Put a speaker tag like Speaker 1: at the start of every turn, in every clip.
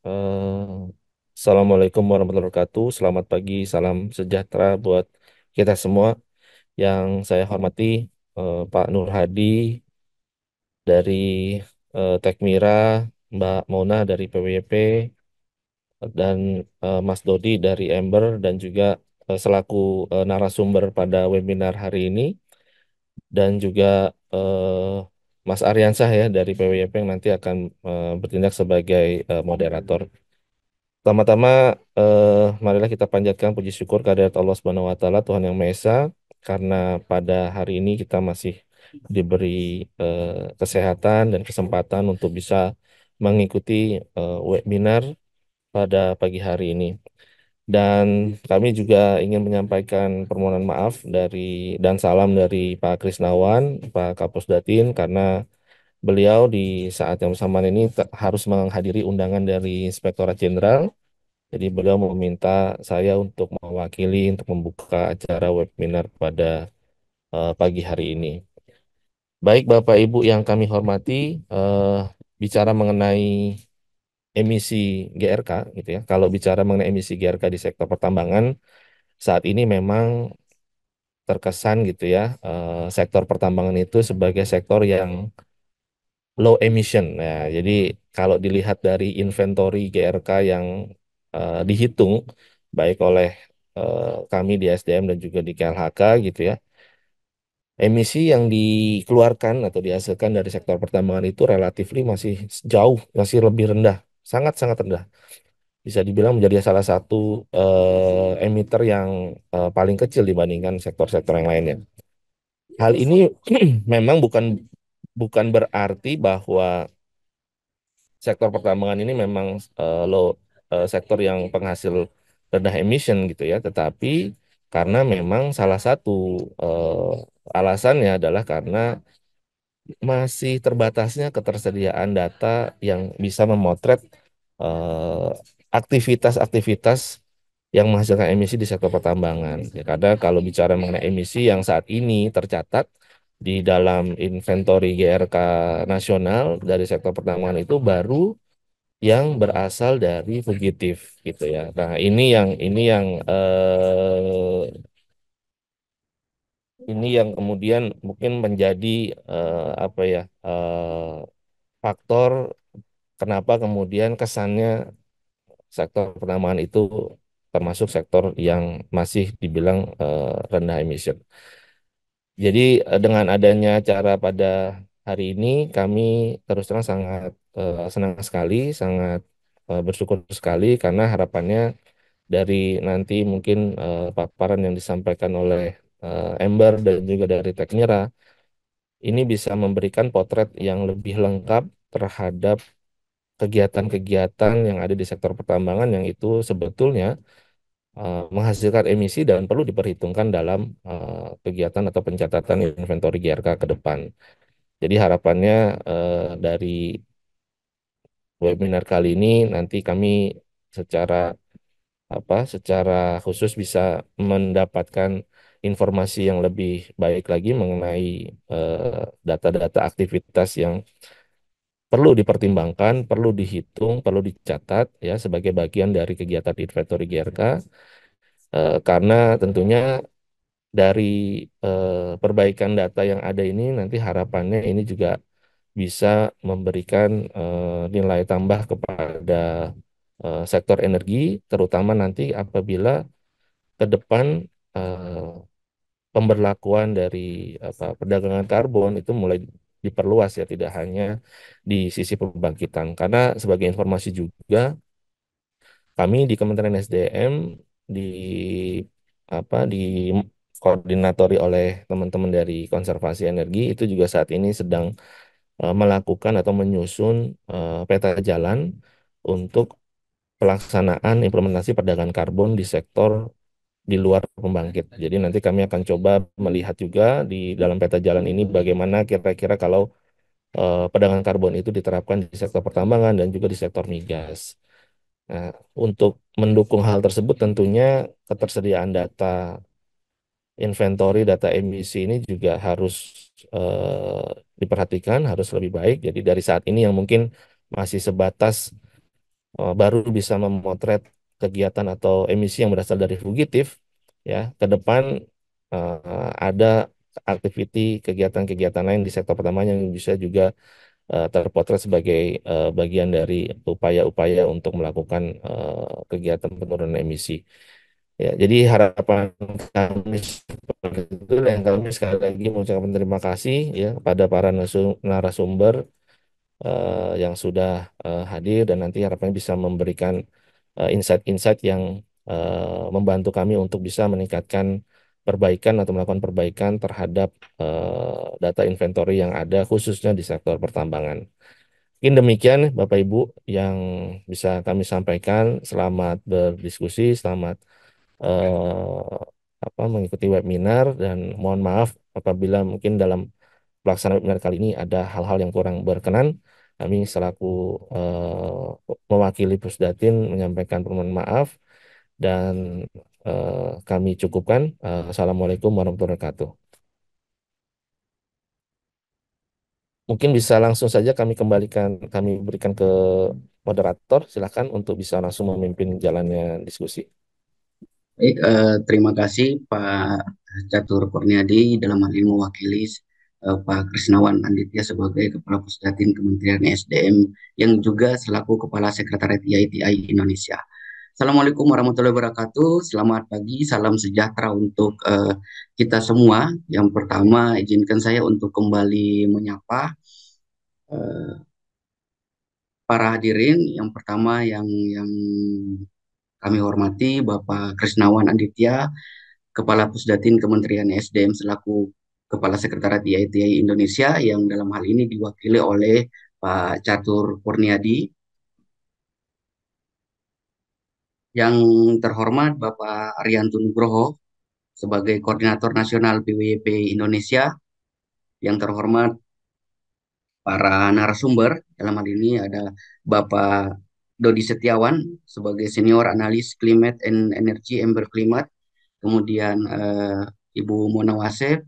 Speaker 1: Eh, Assalamualaikum warahmatullahi wabarakatuh. Selamat pagi, salam sejahtera buat kita semua. Yang saya hormati Pak Nur Hadi dari Tekmira, Mbak Mona dari PWP, dan Mas Dodi dari Ember, dan juga selaku narasumber pada webinar hari ini, dan juga eh, Mas Aryansah ya dari PWP yang nanti akan bertindak sebagai moderator. Pertama-tama, marilah kita panjatkan puji syukur kehadirat Allah Subhanahu wa Ta'ala, Tuhan Yang Maha Esa, karena pada hari ini kita masih diberi kesehatan dan kesempatan untuk bisa mengikuti webinar pada pagi hari ini. Dan kami juga ingin menyampaikan permohonan maaf dan salam dari Pak Krisnawan, Pak Kapusdatin, karena beliau di saat yang bersamaan ini harus menghadiri undangan dari Inspektorat Jenderal, jadi beliau meminta saya untuk mewakili untuk membuka acara webinar pada pagi hari ini. Baik Bapak Ibu yang kami hormati, eh, bicara mengenai emisi GRK gitu ya. Kalau bicara mengenai emisi GRK di sektor pertambangan saat ini memang terkesan gitu ya, sektor pertambangan itu sebagai sektor yang low emission. Nah, jadi kalau dilihat dari inventory GRK yang dihitung baik oleh kami di SDM dan juga di KLHK gitu ya, emisi yang dikeluarkan atau dihasilkan dari sektor pertambangan itu relatif masih jauh, masih lebih rendah, sangat-sangat rendah. Bisa dibilang menjadi salah satu emitter yang paling kecil dibandingkan sektor-sektor yang lainnya. Hal ini memang bukan bukan berarti bahwa sektor pertambangan ini memang sektor yang penghasil rendah emission gitu ya, tetapi karena memang salah satu alasannya adalah karena masih terbatasnya ketersediaan data yang bisa memotret eh, aktivitas-aktivitas yang menghasilkan emisi di sektor pertambangan. Ya, karena kalau bicara mengenai emisi yang saat ini tercatat di dalam inventory GRK nasional dari sektor pertambangan itu baru yang berasal dari fugitif gitu ya. Nah, ini yang kemudian mungkin menjadi apa ya faktor kenapa kemudian kesannya sektor pertambangan itu termasuk sektor yang masih dibilang rendah emission. Jadi dengan adanya acara pada hari ini kami terus terang sangat senang sekali, sangat bersyukur sekali karena harapannya dari nanti mungkin paparan yang disampaikan oleh Ember dan juga dari Tekmira ini bisa memberikan potret yang lebih lengkap terhadap kegiatan-kegiatan yang ada di sektor pertambangan yang itu sebetulnya menghasilkan emisi dan perlu diperhitungkan dalam kegiatan atau pencatatan inventory GRK ke depan. Jadi harapannya dari webinar kali ini nanti kami secara secara khusus bisa mendapatkan informasi yang lebih baik lagi mengenai data-data aktivitas yang perlu dipertimbangkan, perlu dihitung, perlu dicatat ya sebagai bagian dari kegiatan inventory GRK, karena tentunya dari perbaikan data yang ada ini nanti harapannya ini juga bisa memberikan nilai tambah kepada sektor energi, terutama nanti apabila ke depan eh, pemberlakuan dari perdagangan karbon itu mulai diperluas ya, tidak hanya di sisi pembangkitan. Karena sebagai informasi juga, kami di Kementerian SDM di di koordinatori oleh teman-teman dari konservasi energi itu juga saat ini sedang melakukan atau menyusun peta jalan untuk pelaksanaan implementasi perdagangan karbon di sektor di luar pembangkit. Jadi nanti kami akan coba melihat juga di dalam peta jalan ini bagaimana kira-kira kalau perdagangan karbon itu diterapkan di sektor pertambangan dan juga di sektor migas. Nah, untuk mendukung hal tersebut tentunya ketersediaan data inventory data emisi ini juga harus diperhatikan, harus lebih baik. Jadi dari saat ini yang mungkin masih sebatas baru bisa memotret kegiatan atau emisi yang berasal dari fugitif, ya, ke depan ada aktiviti kegiatan-kegiatan lain di sektor pertama yang bisa juga terpotret sebagai bagian dari upaya-upaya untuk melakukan kegiatan penurunan emisi. Ya, jadi harapan kami seperti itu, dan kami sekali lagi mengucapkan terima kasih ya kepada para narasumber yang sudah hadir, dan nanti harapannya bisa memberikan insight-insight yang membantu kami untuk bisa meningkatkan perbaikan atau melakukan perbaikan terhadap data inventory yang ada khususnya di sektor pertambangan. Mungkin demikian Bapak Ibu yang bisa kami sampaikan. Selamat berdiskusi, selamat mengikuti webinar, dan mohon maaf apabila mungkin dalam pelaksanaan webinar kali ini ada hal-hal yang kurang berkenan. Kami selaku mewakili Pusdatin menyampaikan permohonan maaf, dan kami cukupkan. Assalamualaikum warahmatullahi wabarakatuh. Mungkin bisa langsung saja kami berikan ke moderator. Silakan untuk bisa langsung memimpin jalannya diskusi.
Speaker 2: Baik, terima kasih Pak Catur Kurniadi dalam hal ini mewakili Pak Krisnawan Anditya sebagai Kepala Pusdatin Kementerian SDM yang juga selaku Kepala Sekretariat IITI Indonesia. Assalamualaikum warahmatullahi wabarakatuh. Selamat pagi, salam sejahtera untuk kita semua. Yang pertama, izinkan saya untuk kembali menyapa eh, para hadirin. Yang pertama yang kami hormati Bapak Krisnawan Anditya, Kepala Pusdatin Kementerian SDM selaku Kepala Sekretariat IITI Indonesia yang dalam hal ini diwakili oleh Pak Catur Kurniadi, yang terhormat Bapak Arianto Nugroho sebagai Koordinator Nasional PWP Indonesia, yang terhormat para narasumber dalam hal ini ada Bapak Dodi Setiawan sebagai Senior Analis Climate and Energy Ember Climate, kemudian Ibu Mona Wasef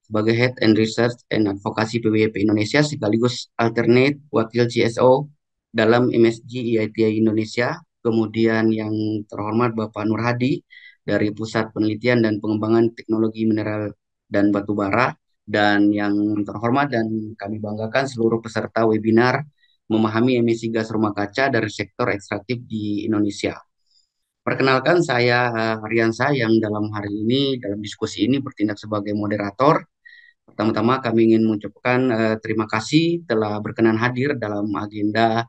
Speaker 2: sebagai Head and Research and Advocacy PWP Indonesia sekaligus alternate wakil CSO dalam MSG IITI Indonesia. Kemudian yang terhormat Bapak Nur Hadi dari Pusat Penelitian dan Pengembangan Teknologi Mineral dan Batu Bara, dan yang terhormat dan kami banggakan seluruh peserta webinar memahami emisi gas rumah kaca dari sektor ekstraktif di Indonesia. Perkenalkan, saya Riansa yang dalam hari ini dalam diskusi ini bertindak sebagai moderator. Pertama-tama kami ingin mengucapkan terima kasih telah berkenan hadir dalam agenda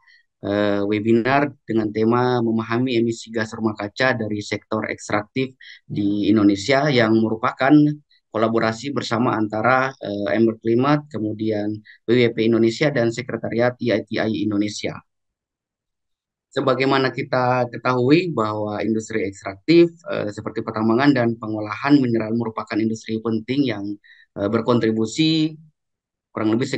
Speaker 2: webinar dengan tema memahami emisi gas rumah kaca dari sektor ekstraktif di Indonesia, yang merupakan kolaborasi bersama antara Ember Climate, kemudian WWP Indonesia dan Sekretariat IITI Indonesia. Sebagaimana kita ketahui bahwa industri ekstraktif seperti pertambangan dan pengolahan mineral merupakan industri penting yang berkontribusi kurang lebih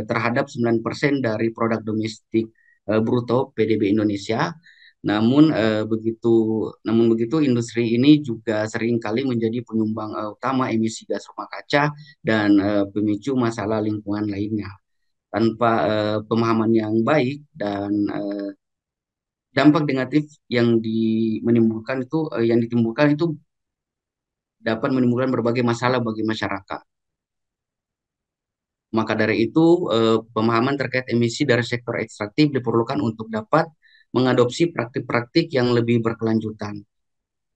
Speaker 2: terhadap 9% dari produk domestik bruto PDB Indonesia. Namun begitu industri ini juga seringkali menjadi penyumbang utama emisi gas rumah kaca dan pemicu masalah lingkungan lainnya. Tanpa pemahaman yang baik dan dampak negatif yang ditimbulkan itu dapat menimbulkan berbagai masalah bagi masyarakat. Maka dari itu, pemahaman terkait emisi dari sektor ekstraktif diperlukan untuk dapat mengadopsi praktik-praktik yang lebih berkelanjutan.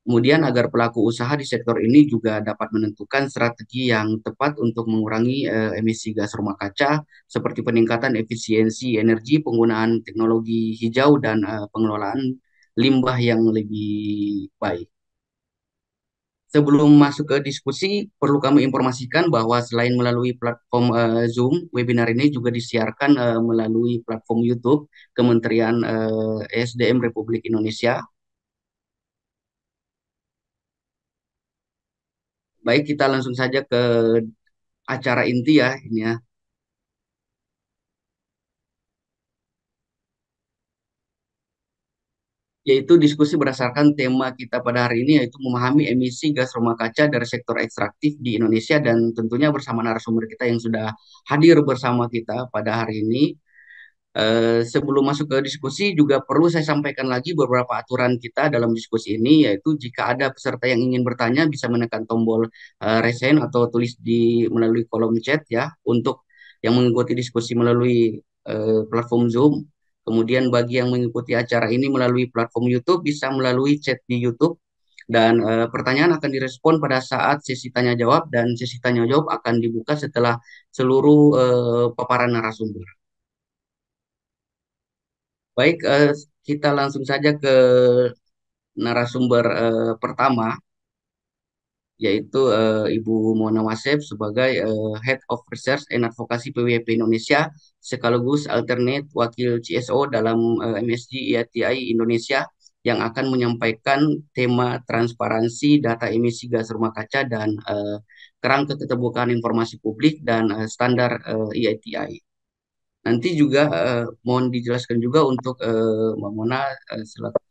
Speaker 2: Kemudian agar pelaku usaha di sektor ini juga dapat menentukan strategi yang tepat untuk mengurangi emisi gas rumah kaca, seperti peningkatan efisiensi energi, penggunaan teknologi hijau, dan pengelolaan limbah yang lebih baik. Sebelum masuk ke diskusi, perlu kami informasikan bahwa selain melalui platform Zoom, webinar ini juga disiarkan melalui platform YouTube Kementerian SDM Republik Indonesia. Baik, kita langsung saja ke acara inti ya ini ya, yaitu diskusi berdasarkan tema kita pada hari ini, yaitu memahami emisi gas rumah kaca dari sektor ekstraktif di Indonesia, dan tentunya bersama narasumber kita yang sudah hadir bersama kita pada hari ini. Sebelum masuk ke diskusi juga perlu saya sampaikan lagi beberapa aturan kita dalam diskusi ini, yaitu jika ada peserta yang ingin bertanya bisa menekan tombol raise hand atau tulis melalui kolom chat ya untuk yang mengikuti diskusi melalui platform Zoom. Kemudian bagi yang mengikuti acara ini melalui platform YouTube bisa melalui chat di YouTube, dan pertanyaan akan direspon pada saat sesi tanya jawab, dan sesi tanya jawab akan dibuka setelah seluruh paparan narasumber. Baik, kita langsung saja ke narasumber pertama, yaitu Ibu Mona Wasef sebagai Head of Research and Advocacy PWP Indonesia, sekaligus alternate wakil CSO dalam MSG IATI Indonesia, yang akan menyampaikan tema transparansi data emisi gas rumah kaca dan kerangka keterbukaan informasi publik dan standar IATI. Nanti juga mohon dijelaskan juga untuk Mbak Mona, silakan,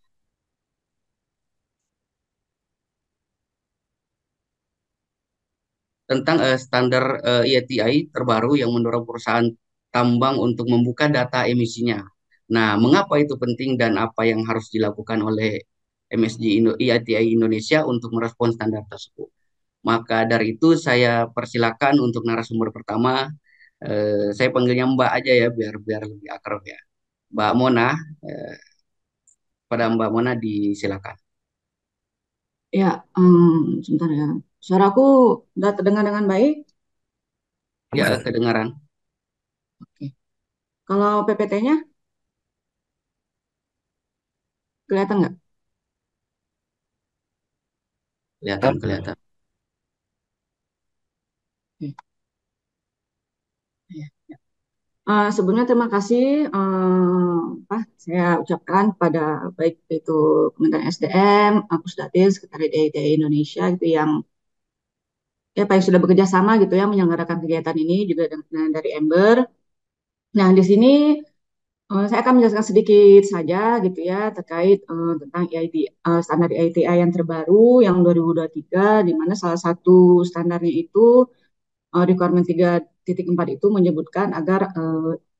Speaker 2: tentang standar IATI terbaru yang mendorong perusahaan tambang untuk membuka data emisinya. Nah, mengapa itu penting dan apa yang harus dilakukan oleh IATI Indonesia untuk merespons standar tersebut? Maka dari itu saya persilakan untuk narasumber pertama, saya panggilnya Mbak aja ya biar biar lebih akrab ya. Mbak Mona, eh, pada Mbak Mona disilakan.
Speaker 3: Ya, sebentar ya. Suaraku udah terdengar dengan baik?
Speaker 2: Ya, kedengaran,
Speaker 3: Oke. Kalau PPT-nya kelihatan nggak?
Speaker 2: kelihatan kelihatan.
Speaker 3: Oke. Ya. Sebelumnya terima kasih saya ucapkan pada baik itu Kementerian SDM, Pusdatin, Sekretariat DAI Indonesia gitu yang ya paling sudah bekerja sama gitu ya menyelenggarakan kegiatan ini juga dengan dari Ember. Nah, di sini saya akan menjelaskan sedikit saja gitu ya terkait tentang standar IATI yang terbaru yang 2023, di mana salah satu standarnya itu requirement 3.4 itu menyebutkan agar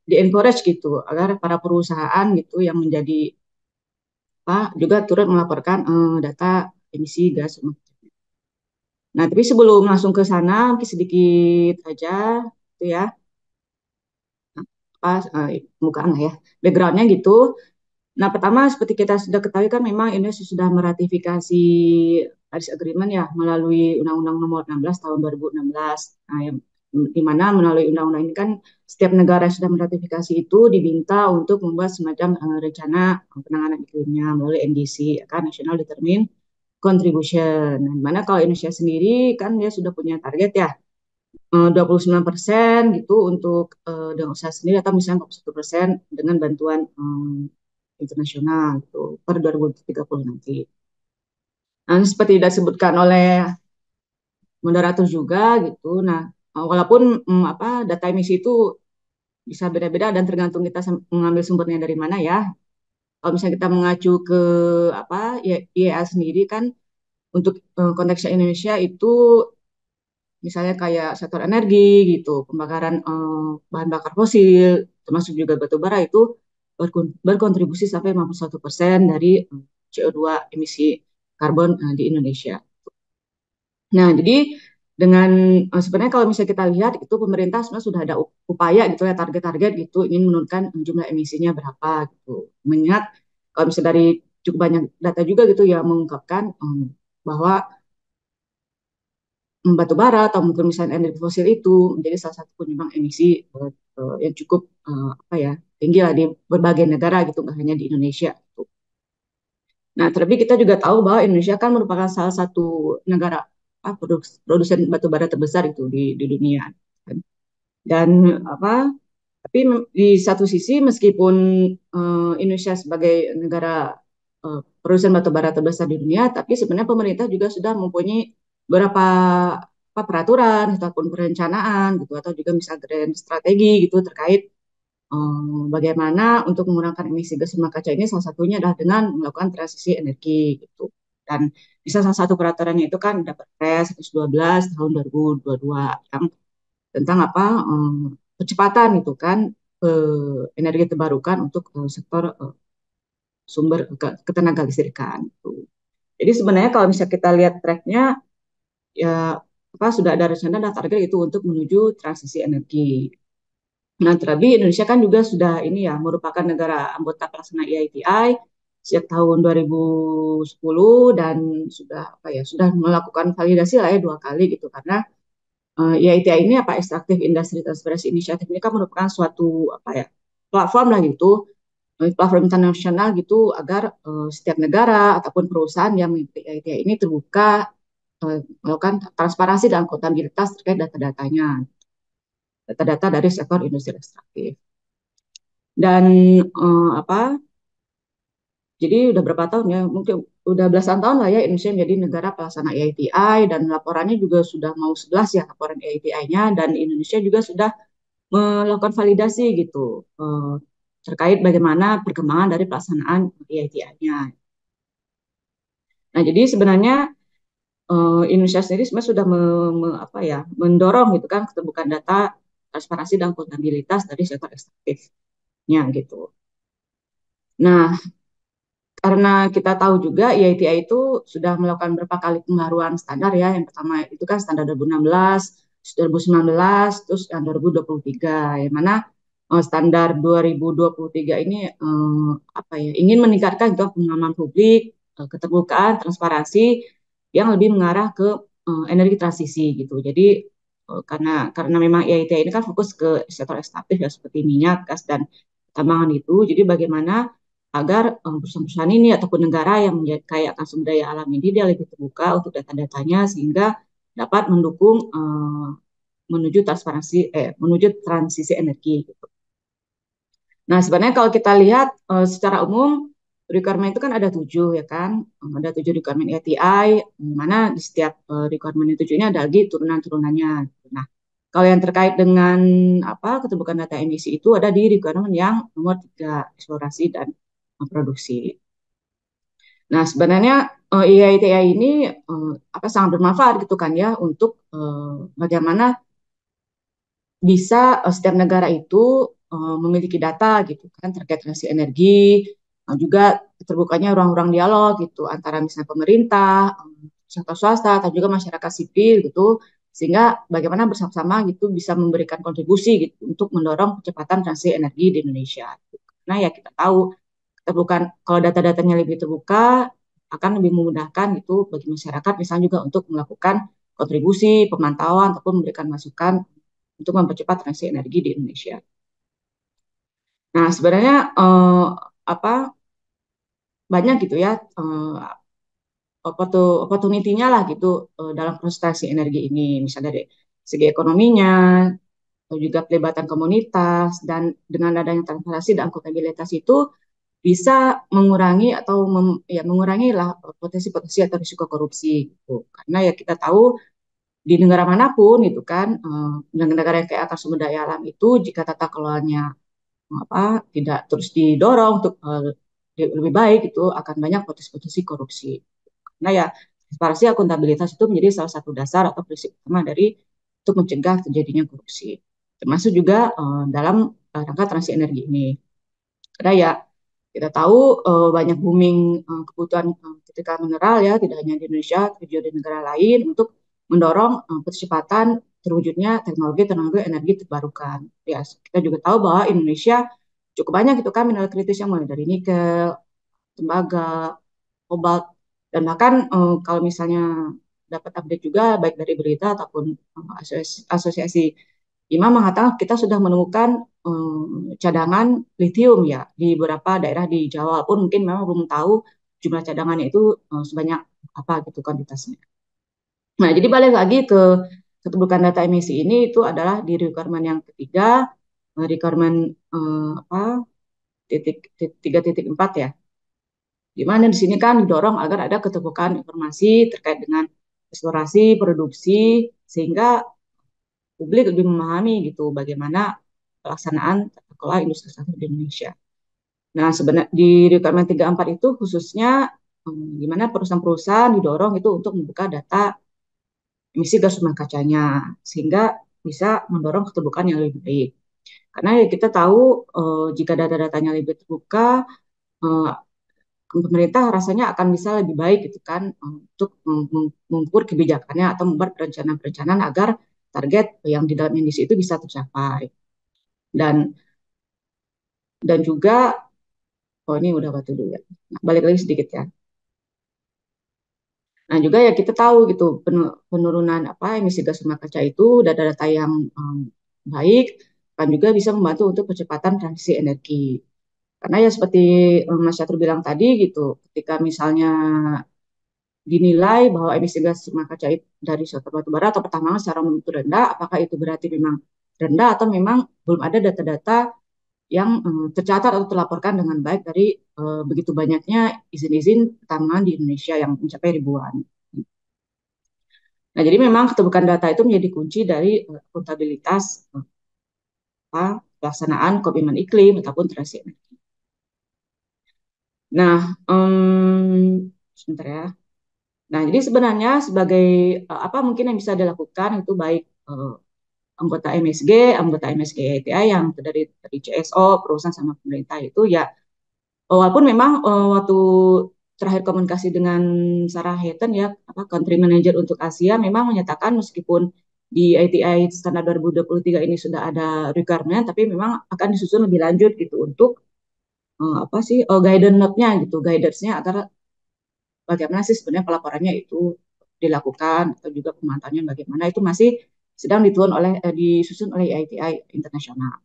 Speaker 3: di-encourage gitu agar para perusahaan gitu yang menjadi apa juga turut melaporkan data emisi gas rumah kaca. Nah, tapi sebelum langsung ke sana mungkin sedikit aja gitu ya apa mukaan lah ya backgroundnya gitu. Nah, pertama seperti kita sudah ketahui kan memang Indonesia sudah meratifikasi Paris Agreement ya melalui Undang-Undang Nomor 16 tahun 2016. Nah, di mana melalui undang-undang ini kan setiap negara yang sudah meratifikasi itu diminta untuk membuat semacam rencana penanganan iklimnya melalui NDC, ya kan National Determined Contribution. Nah, di mana kalau Indonesia sendiri kan dia sudah punya target ya 29% gitu untuk dengan usaha sendiri atau misalnya 41% dengan bantuan internasional gitu per 2030 nanti. Nah, seperti tidak disebutkan oleh moderator juga gitu. Nah, walaupun data emisi itu bisa beda-beda dan tergantung kita mengambil sumbernya dari mana ya. Kalau misalnya kita mengacu ke apa IEA sendiri kan untuk konteksnya Indonesia itu misalnya kayak sektor energi gitu, pembakaran bahan bakar fosil, termasuk juga batu bara itu berkontribusi sampai 51% dari CO2 emisi karbon di Indonesia. Nah, jadi dengan sebenarnya kalau misalnya kita lihat itu pemerintah sebenarnya sudah ada upaya gitu ya target-target gitu ingin menurunkan jumlah emisinya berapa gitu. Mengingat kalau misalnya dari cukup banyak data juga gitu ya mengungkapkan bahwa batu bara atau mungkin misalnya energi fosil itu menjadi salah satu penyumbang emisi yang cukup apa ya tinggi lah di berbagai negara gitu nggak hanya di Indonesia. Gitu. Nah terlebih kita juga tahu bahwa Indonesia kan merupakan salah satu negara produsen batu bara terbesar itu di dunia. Kan. Dan apa tapi di satu sisi meskipun Indonesia sebagai negara produsen batu bara terbesar di dunia, tapi sebenarnya pemerintah juga sudah mempunyai beberapa peraturan ataupun perencanaan gitu atau juga misalnya grand strategi gitu terkait bagaimana untuk mengurangkan emisi gas rumah kaca ini salah satunya adalah dengan melakukan transisi energi gitu. Dan bisa salah satu peraturannya itu kan ada Perpres 112 tahun 2022 yang tentang apa percepatan itu kan energi terbarukan untuk sektor sumber ketenaga listrikan. Jadi sebenarnya kalau misalnya kita lihat tracknya, ya apa sudah ada rencana dan target itu untuk menuju transisi energi. Nah, terlebih Indonesia kan juga sudah ini ya merupakan negara anggota pelaksana EITI sejak tahun 2010 dan sudah apa ya sudah melakukan validasi lah ya 2 kali gitu karena EITI ini apa Extractive Industry Transparency Initiative ini kan merupakan suatu apa ya platform lah gitu, platform internasional gitu agar setiap negara ataupun perusahaan yang mengikuti EITI ini terbuka melakukan transparansi dan akuntabilitas terkait data-datanya, data-data dari sektor industri ekstraktif. Dan apa? Jadi udah berapa tahun ya? Mungkin udah belasan tahun lah ya Indonesia menjadi negara pelaksana EITI dan laporannya juga sudah mau 11 ya laporan EITI-nya dan Indonesia juga sudah melakukan validasi gitu terkait bagaimana perkembangan dari pelaksanaan EITI-nya. Nah, jadi sebenarnya Indonesia sendiri sebenarnya sudah apa ya, mendorong gitu kan keterbukaan data, transparansi dan akuntabilitas dari sektor ekstraktifnya gitu. Nah, karena kita tahu juga IITI itu sudah melakukan beberapa kali pembaruan standar ya. Yang pertama itu kan standar 2016, 2019, terus yang 2023. Yang mana standar 2023 ini apa ya ingin meningkatkan itu pengalaman publik, keterbukaan, transparansi yang lebih mengarah ke energi transisi gitu. Jadi karena memang IITI ini kan fokus ke sektor ekstraktif ya seperti minyak, gas dan tambangan itu. Jadi bagaimana agar perusahaan-perusahaan ini ataupun negara yang kaya akan sumber daya alam ini dia lebih terbuka untuk data-datanya sehingga dapat mendukung menuju transisi energi gitu. Nah, sebenarnya kalau kita lihat secara umum requirement itu kan ada 7 ya kan, ada 7 requirement ATI, mana di setiap requirement 7 ini ada lagi turunan-turunannya. Nah, kalau yang terkait dengan apa keterbukaan data emisi itu ada di requirement yang nomor 3 eksplorasi dan produksi. Nah, sebenarnya IITI ini apa sangat bermanfaat gitu kan ya untuk bagaimana bisa setiap negara itu memiliki data gitu kan terkait transisi energi, juga terbukanya ruang-ruang dialog gitu antara misalnya pemerintah, sektor swasta, atau juga masyarakat sipil gitu, sehingga bagaimana bersama-sama gitu bisa memberikan kontribusi gitu untuk mendorong percepatan transisi energi di Indonesia. Karena ya kita tahu terbuka kalau data-datanya lebih terbuka akan lebih memudahkan itu bagi masyarakat misalnya juga untuk melakukan kontribusi, pemantauan ataupun memberikan masukan untuk mempercepat transisi energi di Indonesia. Nah, sebenarnya apa banyak gitu ya opportunity-nya lah gitu dalam proses transisi energi ini, misalnya dari segi ekonominya, atau juga pelibatan komunitas dan dengan adanya transparansi dan akuntabilitas itu bisa mengurangi atau ya mengurangi lah potensi-potensi atau risiko korupsi gitu. Karena ya kita tahu di negara manapun itu kan negara yang kayak akan sumber daya alam itu jika tata kelolanya apa tidak terus didorong untuk lebih baik itu akan banyak potensi-potensi korupsi. Nah ya transparansi akuntabilitas itu menjadi salah satu dasar atau prinsip utama dari untuk mencegah terjadinya korupsi. Termasuk juga dalam rangka transisi energi ini. Karena ya kita tahu banyak booming kebutuhan ketika mineral ya tidak hanya di Indonesia tapi juga di negara lain untuk mendorong percepatan terwujudnya teknologi energi terbarukan. Ya kita juga tahu bahwa Indonesia cukup banyak itu kan mineral kritis yang mulai dari nikel, tembaga, kobalt dan bahkan kalau misalnya dapat update juga baik dari berita ataupun asosiasi IMA mengatakan kita sudah menemukan cadangan litium ya di beberapa daerah di Jawa, walaupun mungkin memang belum tahu jumlah cadangannya itu sebanyak apa gitu kuantitasnya. Nah, jadi balik lagi ke keterbukaan data emisi ini itu adalah di requirement yang ketiga, requirement apa 3.4 ya. Di mana di sini kan didorong agar ada keterbukaan informasi terkait dengan eksplorasi, produksi, sehingga publik lebih memahami gitu bagaimana pelaksanaan tata kelola industri ekstraktif di Indonesia. Nah, sebenarnya di requirement 34 itu khususnya gimana perusahaan-perusahaan didorong itu untuk membuka data emisi gas rumah kacanya sehingga bisa mendorong keterbukaan yang lebih baik. Karena ya kita tahu jika data-datanya lebih terbuka, eh, pemerintah rasanya akan bisa lebih baik gitu kan untuk mengukur kebijakannya atau membuat perencanaan-perencanaan agar target yang di dalam industri itu bisa tercapai. Dan juga oh ini udah waktu dulu ya. Nah, balik lagi sedikit ya. Nah, juga ya kita tahu gitu penurunan apa emisi gas rumah kaca itu data-data yang baik kan juga bisa membantu untuk percepatan transisi energi. Karena ya seperti Mas Catur bilang tadi gitu, ketika misalnya dinilai bahwa emisi gas rumah kaca dari sektor batu bara atau pertambangan secara umum itu rendah, apakah itu berarti memang rendah atau memang belum ada data-data yang tercatat atau terlaporkan dengan baik dari begitu banyaknya izin-izin pertambangan di Indonesia yang mencapai ribuan. Nah, jadi memang keterbukaan data itu menjadi kunci dari akuntabilitas pelaksanaan komitmen iklim ataupun transisi energi. Nah, sebentar ya. Nah, jadi sebenarnya sebagai apa mungkin yang bisa dilakukan itu baik anggota MSG, anggota MSG ETI yang dari CSO, perusahaan sama pemerintah itu ya walaupun memang waktu terakhir komunikasi dengan Sarah Hayton ya, apa country manager untuk Asia memang menyatakan meskipun di ITI standar 2023 ini sudah ada requirement, tapi memang akan disusun lebih lanjut gitu untuk apa sih guidance note-nya gitu, guidance-nya agar bagaimana sih sebenarnya pelaporannya itu dilakukan atau juga pemantauannya bagaimana itu masih sedang disusun oleh ITI internasional.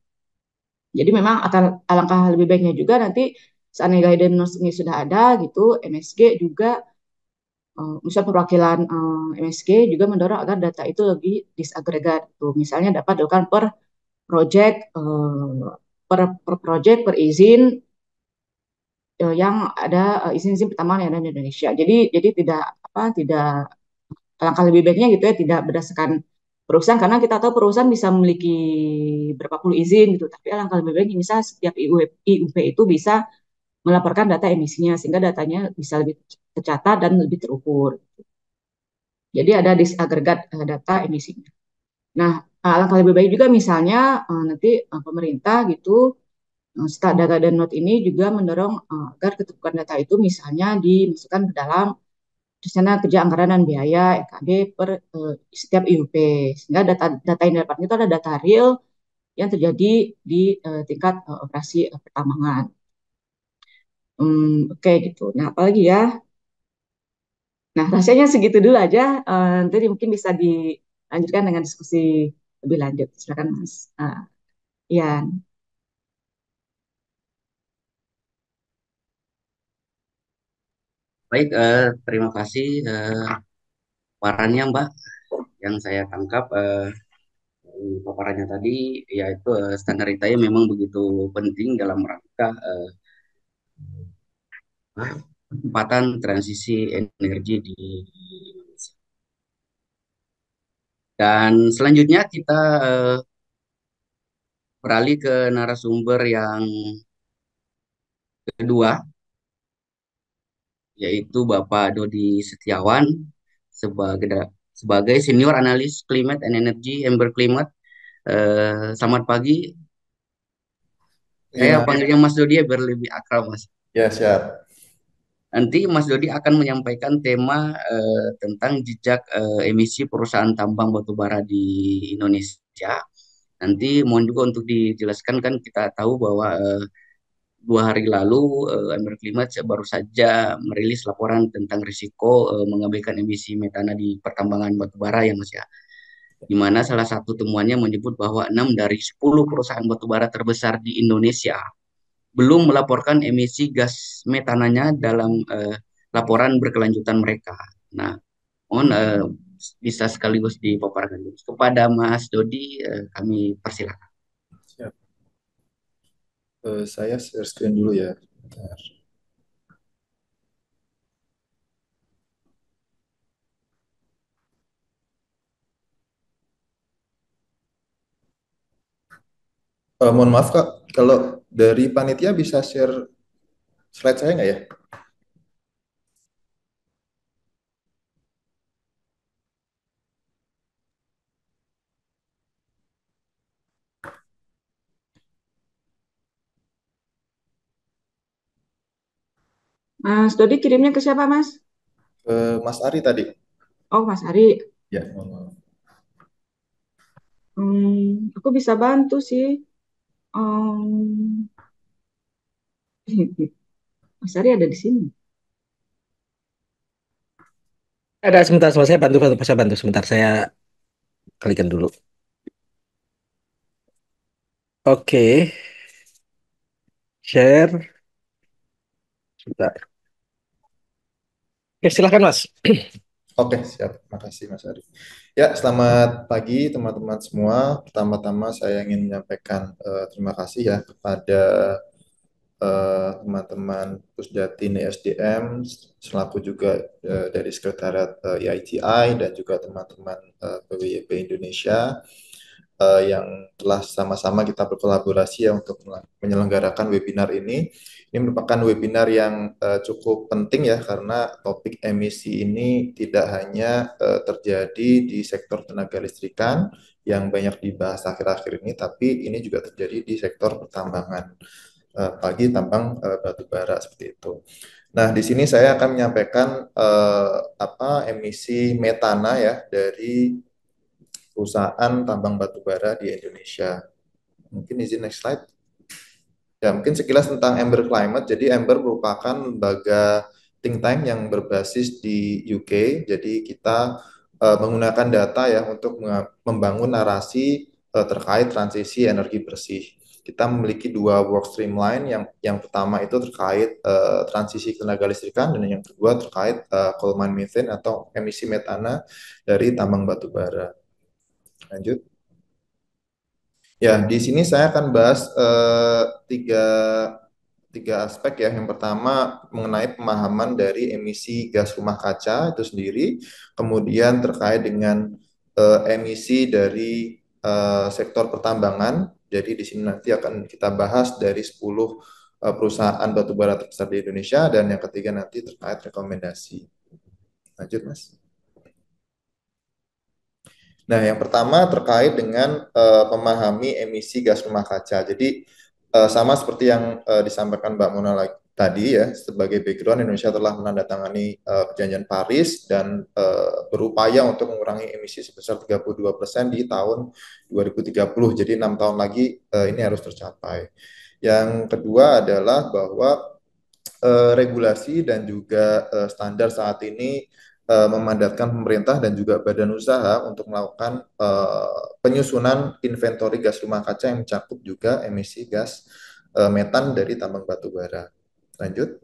Speaker 3: Jadi memang akan alangkah lebih baiknya juga nanti seandainya guidance ini sudah ada gitu, MSG juga misal perwakilan MSG juga mendorong agar data itu lebih disagregat tuh. Misalnya dapat dilakukan per project per project per izin yang ada izin-izin pertambangan yang ada di Indonesia. Jadi tidak apa tidak alangkah lebih baiknya gitu ya tidak berdasarkan perusahaan karena kita tahu perusahaan bisa memiliki berapa puluh izin gitu tapi alangkah lebih baik misalnya setiap IUP itu bisa melaporkan data emisinya sehingga datanya bisa lebih tercatat dan lebih terukur. Jadi ada disagregat data emisinya. Nah, alangkah lebih baik juga misalnya nanti pemerintah gitu setelah data dan note ini juga mendorong agar keterbukaan data itu misalnya dimasukkan ke dalam rencana kerja anggaran dan biaya EKB per setiap IUP sehingga data yang didapat itu ada data real yang terjadi di tingkat operasi pertambangan. Oke gitu. Nah apalagi ya. Nah rasanya segitu dulu aja. Nanti mungkin bisa dilanjutkan dengan diskusi lebih lanjut. Silakan Mas. Ian.
Speaker 2: Baik, terima kasih paparannya Mbak. Yang saya tangkap paparannya tadi yaitu standar ITAE memang begitu penting dalam rangka percepatan transisi energi di Indonesia. Dan selanjutnya kita beralih ke narasumber yang kedua, yaitu Bapak Dodi Setiawan sebagai Senior Analis Climate and Energy Ember Climate. Selamat pagi. Saya
Speaker 4: Ya,
Speaker 2: panggilnya Mas Dodi ya biar lebih akrab, Mas.
Speaker 4: ya siap.
Speaker 2: Nanti Mas Dodi akan menyampaikan tema tentang jejak emisi perusahaan tambang batubara di Indonesia. Nanti mohon juga untuk dijelaskan kan kita tahu bahwa 2 hari lalu Ember Climate baru saja merilis laporan tentang risiko mengambilkan emisi metana di pertambangan batubara ya Mas ya. Di mana salah satu temuannya menyebut bahwa 6 dari 10 perusahaan batubara terbesar di Indonesia belum melaporkan emisi gas metananya dalam laporan berkelanjutan mereka. Nah, mohon bisa sekaligus dipaparkan kepada Mas Dodi, kami persilakan.
Speaker 4: Siap. Saya share screen dulu ya. Bentar. Mohon maaf Kak, kalau dari panitia bisa share slide saya nggak ya?
Speaker 3: Mas Dodi kirimnya ke siapa, Mas?
Speaker 4: Ke Mas Ari tadi.
Speaker 3: Oh, Mas Ari.
Speaker 4: Ya, mohon maaf.
Speaker 3: Aku bisa bantu sih. Um, Mas Ari ada di sini.
Speaker 5: Ada sebentar, saya bantu, saya bantu sebentar, saya kalikan dulu. Oke, share. Sebentar. Oke, silakan Mas.
Speaker 4: Oke, siap. Makasih Mas Ari. Ya, selamat pagi teman-teman semua. Pertama-tama saya ingin menyampaikan terima kasih ya kepada teman-teman Pusdatin ESDM, selaku juga dari Sekretariat IITI dan juga teman-teman PWYP Indonesia yang telah sama-sama kita berkolaborasi ya untuk menyelenggarakan webinar ini. Ini merupakan webinar yang cukup penting ya karena topik emisi ini tidak hanya terjadi di sektor tenaga listrikan yang banyak dibahas akhir-akhir ini, tapi ini juga terjadi di sektor pertambangan, apalagi tambang batu bara seperti itu. Nah, di sini saya akan menyampaikan emisi metana ya dari perusahaan tambang batu bara di Indonesia. Mungkin izin next slide. Ya, mungkin sekilas tentang Amber Climate. Jadi Amber merupakan lembaga think tank yang berbasis di UK. Jadi kita menggunakan data ya untuk membangun narasi terkait transisi energi bersih. Kita memiliki dua work stream line. Yang pertama itu terkait transisi tenaga listrikan dan yang kedua terkait coal mine methane atau emisi metana dari tambang batu bara. Lanjut. Ya, di sini saya akan bahas tiga, tiga aspek ya. Yang pertama mengenai pemahaman dari emisi gas rumah kaca itu sendiri, kemudian terkait dengan emisi dari sektor pertambangan. Jadi di sini nanti akan kita bahas dari 10 perusahaan batubara terbesar di Indonesia dan yang ketiga nanti terkait rekomendasi. Lanjut, Mas. Nah, yang pertama terkait dengan memahami emisi gas rumah kaca. Jadi sama seperti yang disampaikan Mbak Mona tadi ya, sebagai background Indonesia telah menandatangani Perjanjian Paris dan berupaya untuk mengurangi emisi sebesar 32% di tahun 2030. Jadi 6 tahun lagi ini harus tercapai. Yang kedua adalah bahwa regulasi dan juga standar saat ini memandatkan pemerintah dan juga badan usaha untuk melakukan penyusunan inventory gas rumah kaca yang mencakup juga emisi gas metan dari tambang batu bara. Lanjut.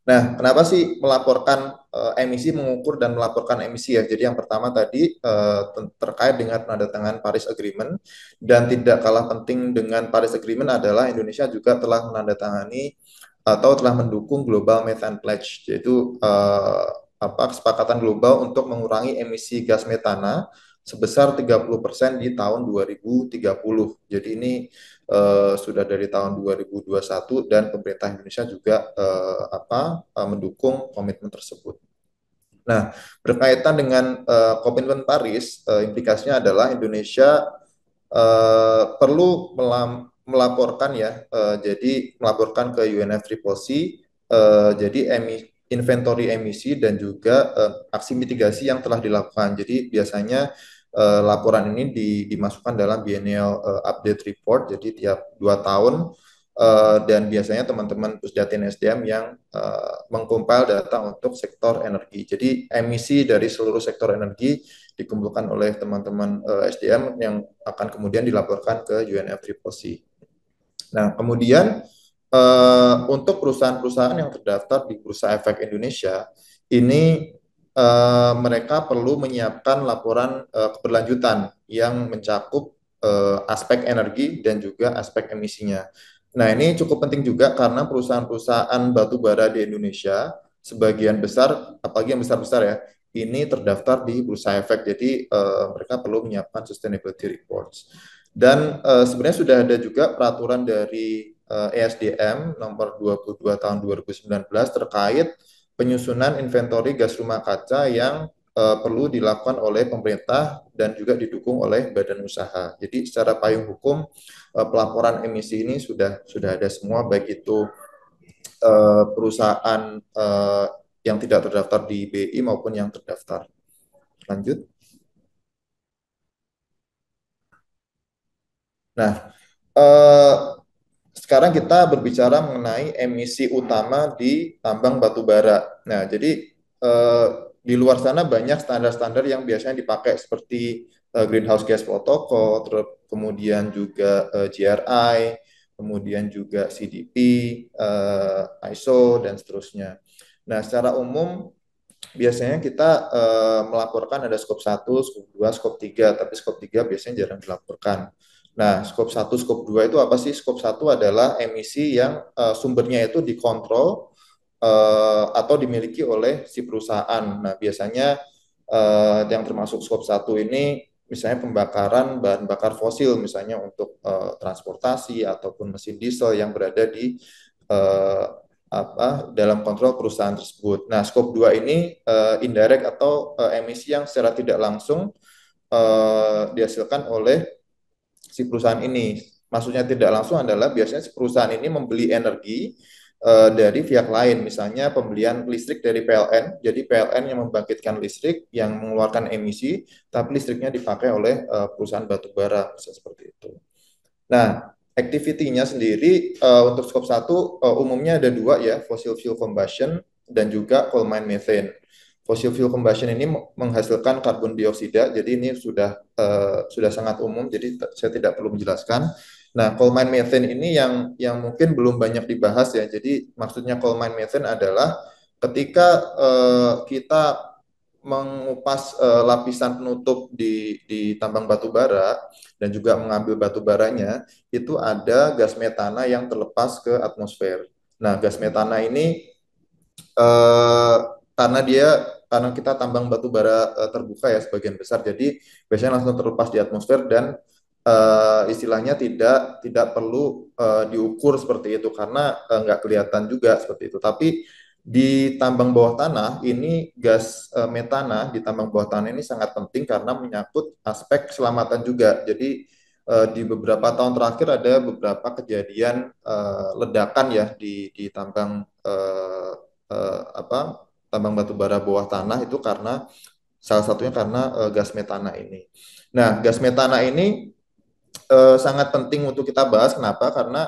Speaker 4: Nah, kenapa sih melaporkan emisi, mengukur dan melaporkan emisi ya? Jadi yang pertama tadi terkait dengan penandatangan Paris Agreement dan tidak kalah penting dengan Paris Agreement adalah Indonesia juga telah menandatangani atau telah mendukung Global Methane Pledge, yaitu kesepakatan global untuk mengurangi emisi gas metana sebesar 30% di tahun 2030. Jadi ini sudah dari tahun 2021 dan pemerintah Indonesia juga mendukung komitmen tersebut. Nah, berkaitan dengan komitmen Paris, implikasinya adalah Indonesia perlu melaporkan ya, jadi melaporkan ke UNFCCC, jadi inventory emisi dan juga aksi mitigasi yang telah dilakukan. Jadi biasanya laporan ini dimasukkan dalam biennial update report, jadi tiap 2 tahun. Dan biasanya teman-teman Pusdatin SDM yang mengkompil data untuk sektor energi. Jadi emisi dari seluruh sektor energi dikumpulkan oleh teman-teman SDM yang akan kemudian dilaporkan ke UNFCCC. Nah, kemudian untuk perusahaan-perusahaan yang terdaftar di Bursa Efek Indonesia, ini mereka perlu menyiapkan laporan keberlanjutan yang mencakup aspek energi dan juga aspek emisinya. Nah, ini cukup penting juga karena perusahaan-perusahaan batu bara di Indonesia, sebagian besar, apalagi yang besar-besar ya, ini terdaftar di Bursa Efek. Jadi mereka perlu menyiapkan sustainability reports. Dan sebenarnya sudah ada juga peraturan dari ESDM nomor 22 tahun 2019 terkait penyusunan inventory gas rumah kaca yang perlu dilakukan oleh pemerintah dan juga didukung oleh badan usaha. Jadi secara payung hukum pelaporan emisi ini sudah ada semua, baik itu perusahaan yang tidak terdaftar di BI maupun yang terdaftar. Lanjut. Nah, eh, sekarang kita berbicara mengenai emisi utama di tambang batu bara. Nah, jadi eh, di luar sana banyak standar-standar yang biasanya dipakai seperti greenhouse gas protocol, terus kemudian juga GRI, kemudian juga CDP, ISO dan seterusnya. Nah, secara umum biasanya kita melaporkan ada skop 1, skop 2, skop 3, tapi skop 3 biasanya jarang dilaporkan. Nah, skop 1, skop 2 itu apa sih? Skop 1 adalah emisi yang sumbernya itu dikontrol atau dimiliki oleh si perusahaan. Nah, biasanya yang termasuk skop 1 ini misalnya pembakaran bahan bakar fosil misalnya untuk transportasi ataupun mesin diesel yang berada di eh, dalam kontrol perusahaan tersebut. Nah, skop 2 ini indirect atau emisi yang secara tidak langsung dihasilkan oleh si perusahaan ini. Maksudnya tidak langsung adalah biasanya si perusahaan ini membeli energi dari pihak lain, misalnya pembelian listrik dari PLN. Jadi PLN yang membangkitkan listrik yang mengeluarkan emisi, tapi listriknya dipakai oleh perusahaan batubara, bisa seperti itu. Nah, activity-nya sendiri untuk scope 1 umumnya ada dua ya, fossil fuel combustion dan juga coal mine methane. Fossil fuel combustion ini menghasilkan karbon dioksida, jadi ini sudah sangat umum, jadi saya tidak perlu menjelaskan. Nah, coal mine methane ini yang mungkin belum banyak dibahas ya. Jadi maksudnya coal mine methane adalah ketika kita mengupas lapisan penutup di tambang batu bara dan juga mengambil batu baranya, itu ada gas metana yang terlepas ke atmosfer. Nah, gas metana ini eh, karena dia karena kita tambang batu bara terbuka ya sebagian besar, jadi biasanya langsung terlepas di atmosfer dan istilahnya tidak perlu diukur seperti itu karena nggak kelihatan juga seperti itu. Tapi di tambang bawah tanah ini gas metana di tambang bawah tanah ini sangat penting karena menyangkut aspek keselamatan juga. Jadi di beberapa tahun terakhir ada beberapa kejadian ledakan ya di tambang tambang batu bara bawah tanah itu karena salah satunya karena gas metana ini. Nah, gas metana ini sangat penting untuk kita bahas. Kenapa? Karena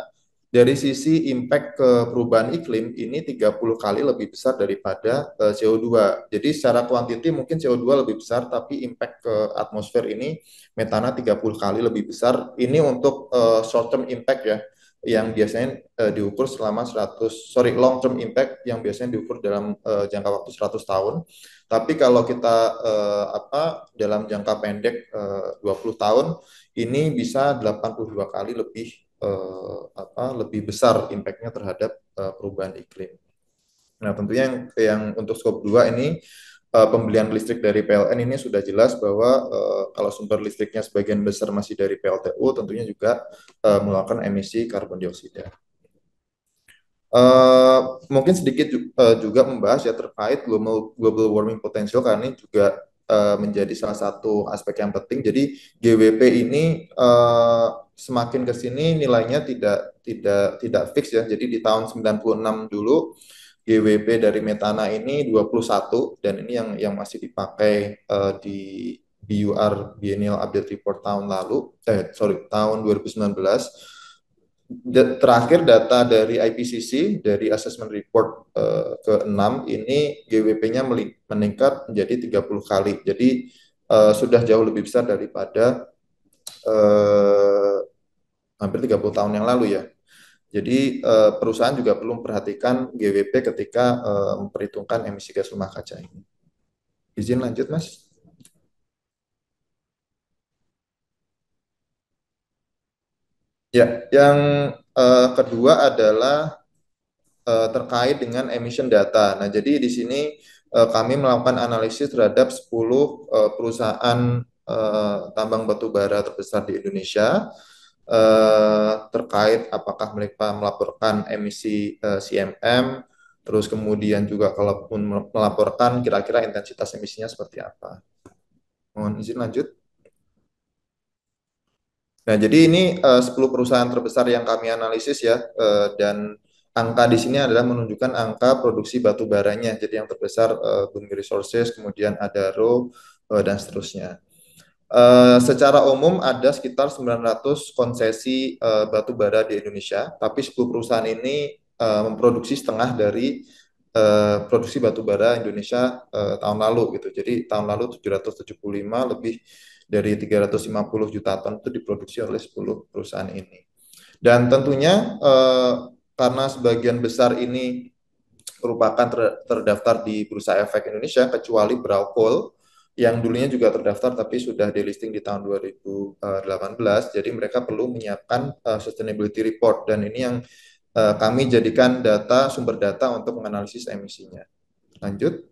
Speaker 4: dari sisi impact ke perubahan iklim ini 30 kali lebih besar daripada CO2. Jadi secara kuantiti mungkin CO2 lebih besar, tapi impact ke atmosfer ini metana 30 kali lebih besar. Ini untuk short term impact ya, yang biasanya diukur selama 100, long term impact yang biasanya diukur dalam jangka waktu 100 tahun. Tapi kalau kita dalam jangka pendek 20 tahun ini bisa 82 kali lebih besar impact-nya terhadap perubahan iklim. Nah, tentunya yang untuk skop 2 ini pembelian listrik dari PLN ini sudah jelas bahwa kalau sumber listriknya sebagian besar masih dari PLTU, tentunya juga mengeluarkan emisi karbon dioksida. Mungkin sedikit juga membahas ya terkait global warming potential karena ini juga menjadi salah satu aspek yang penting. Jadi GWP ini semakin ke sini nilainya tidak fix ya. Jadi di tahun 96 dulu GWP dari metana ini 21 dan ini yang masih dipakai di BUR Biennial Update Report tahun lalu tahun 2019. Terakhir data dari IPCC dari assessment report ke-6 ini GWP-nya meningkat menjadi 30 kali. Jadi sudah jauh lebih besar daripada hampir 30 tahun yang lalu ya. Jadi perusahaan juga perlu memperhatikan GWP ketika memperhitungkan emisi gas rumah kaca ini. Izin lanjut, Mas. Ya, yang kedua adalah terkait dengan emission data. Nah, jadi di sini kami melakukan analisis terhadap 10 perusahaan tambang batu bara terbesar di Indonesia terkait apakah mereka melaporkan emisi CMM, terus kemudian juga kalaupun melaporkan kira-kira intensitas emisinya seperti apa. Mohon izin lanjut. Nah, jadi ini 10 perusahaan terbesar yang kami analisis ya, dan angka di sini adalah menunjukkan angka produksi batu baranya. Jadi yang terbesar Bumi Resources, kemudian Adaro, dan seterusnya. Secara umum ada sekitar 900 konsesi batu bara di Indonesia, tapi 10 perusahaan ini memproduksi setengah dari produksi batu bara Indonesia tahun lalu gitu. Jadi tahun lalu 775, lebih dari 350 juta ton itu diproduksi oleh 10 perusahaan ini. Dan tentunya karena sebagian besar ini merupakan terdaftar di Bursa Efek Indonesia, kecuali Braucol yang dulunya juga terdaftar tapi sudah delisting di tahun 2018. Jadi mereka perlu menyiapkan sustainability report, dan ini yang kami jadikan sumber data untuk menganalisis emisinya. Lanjut.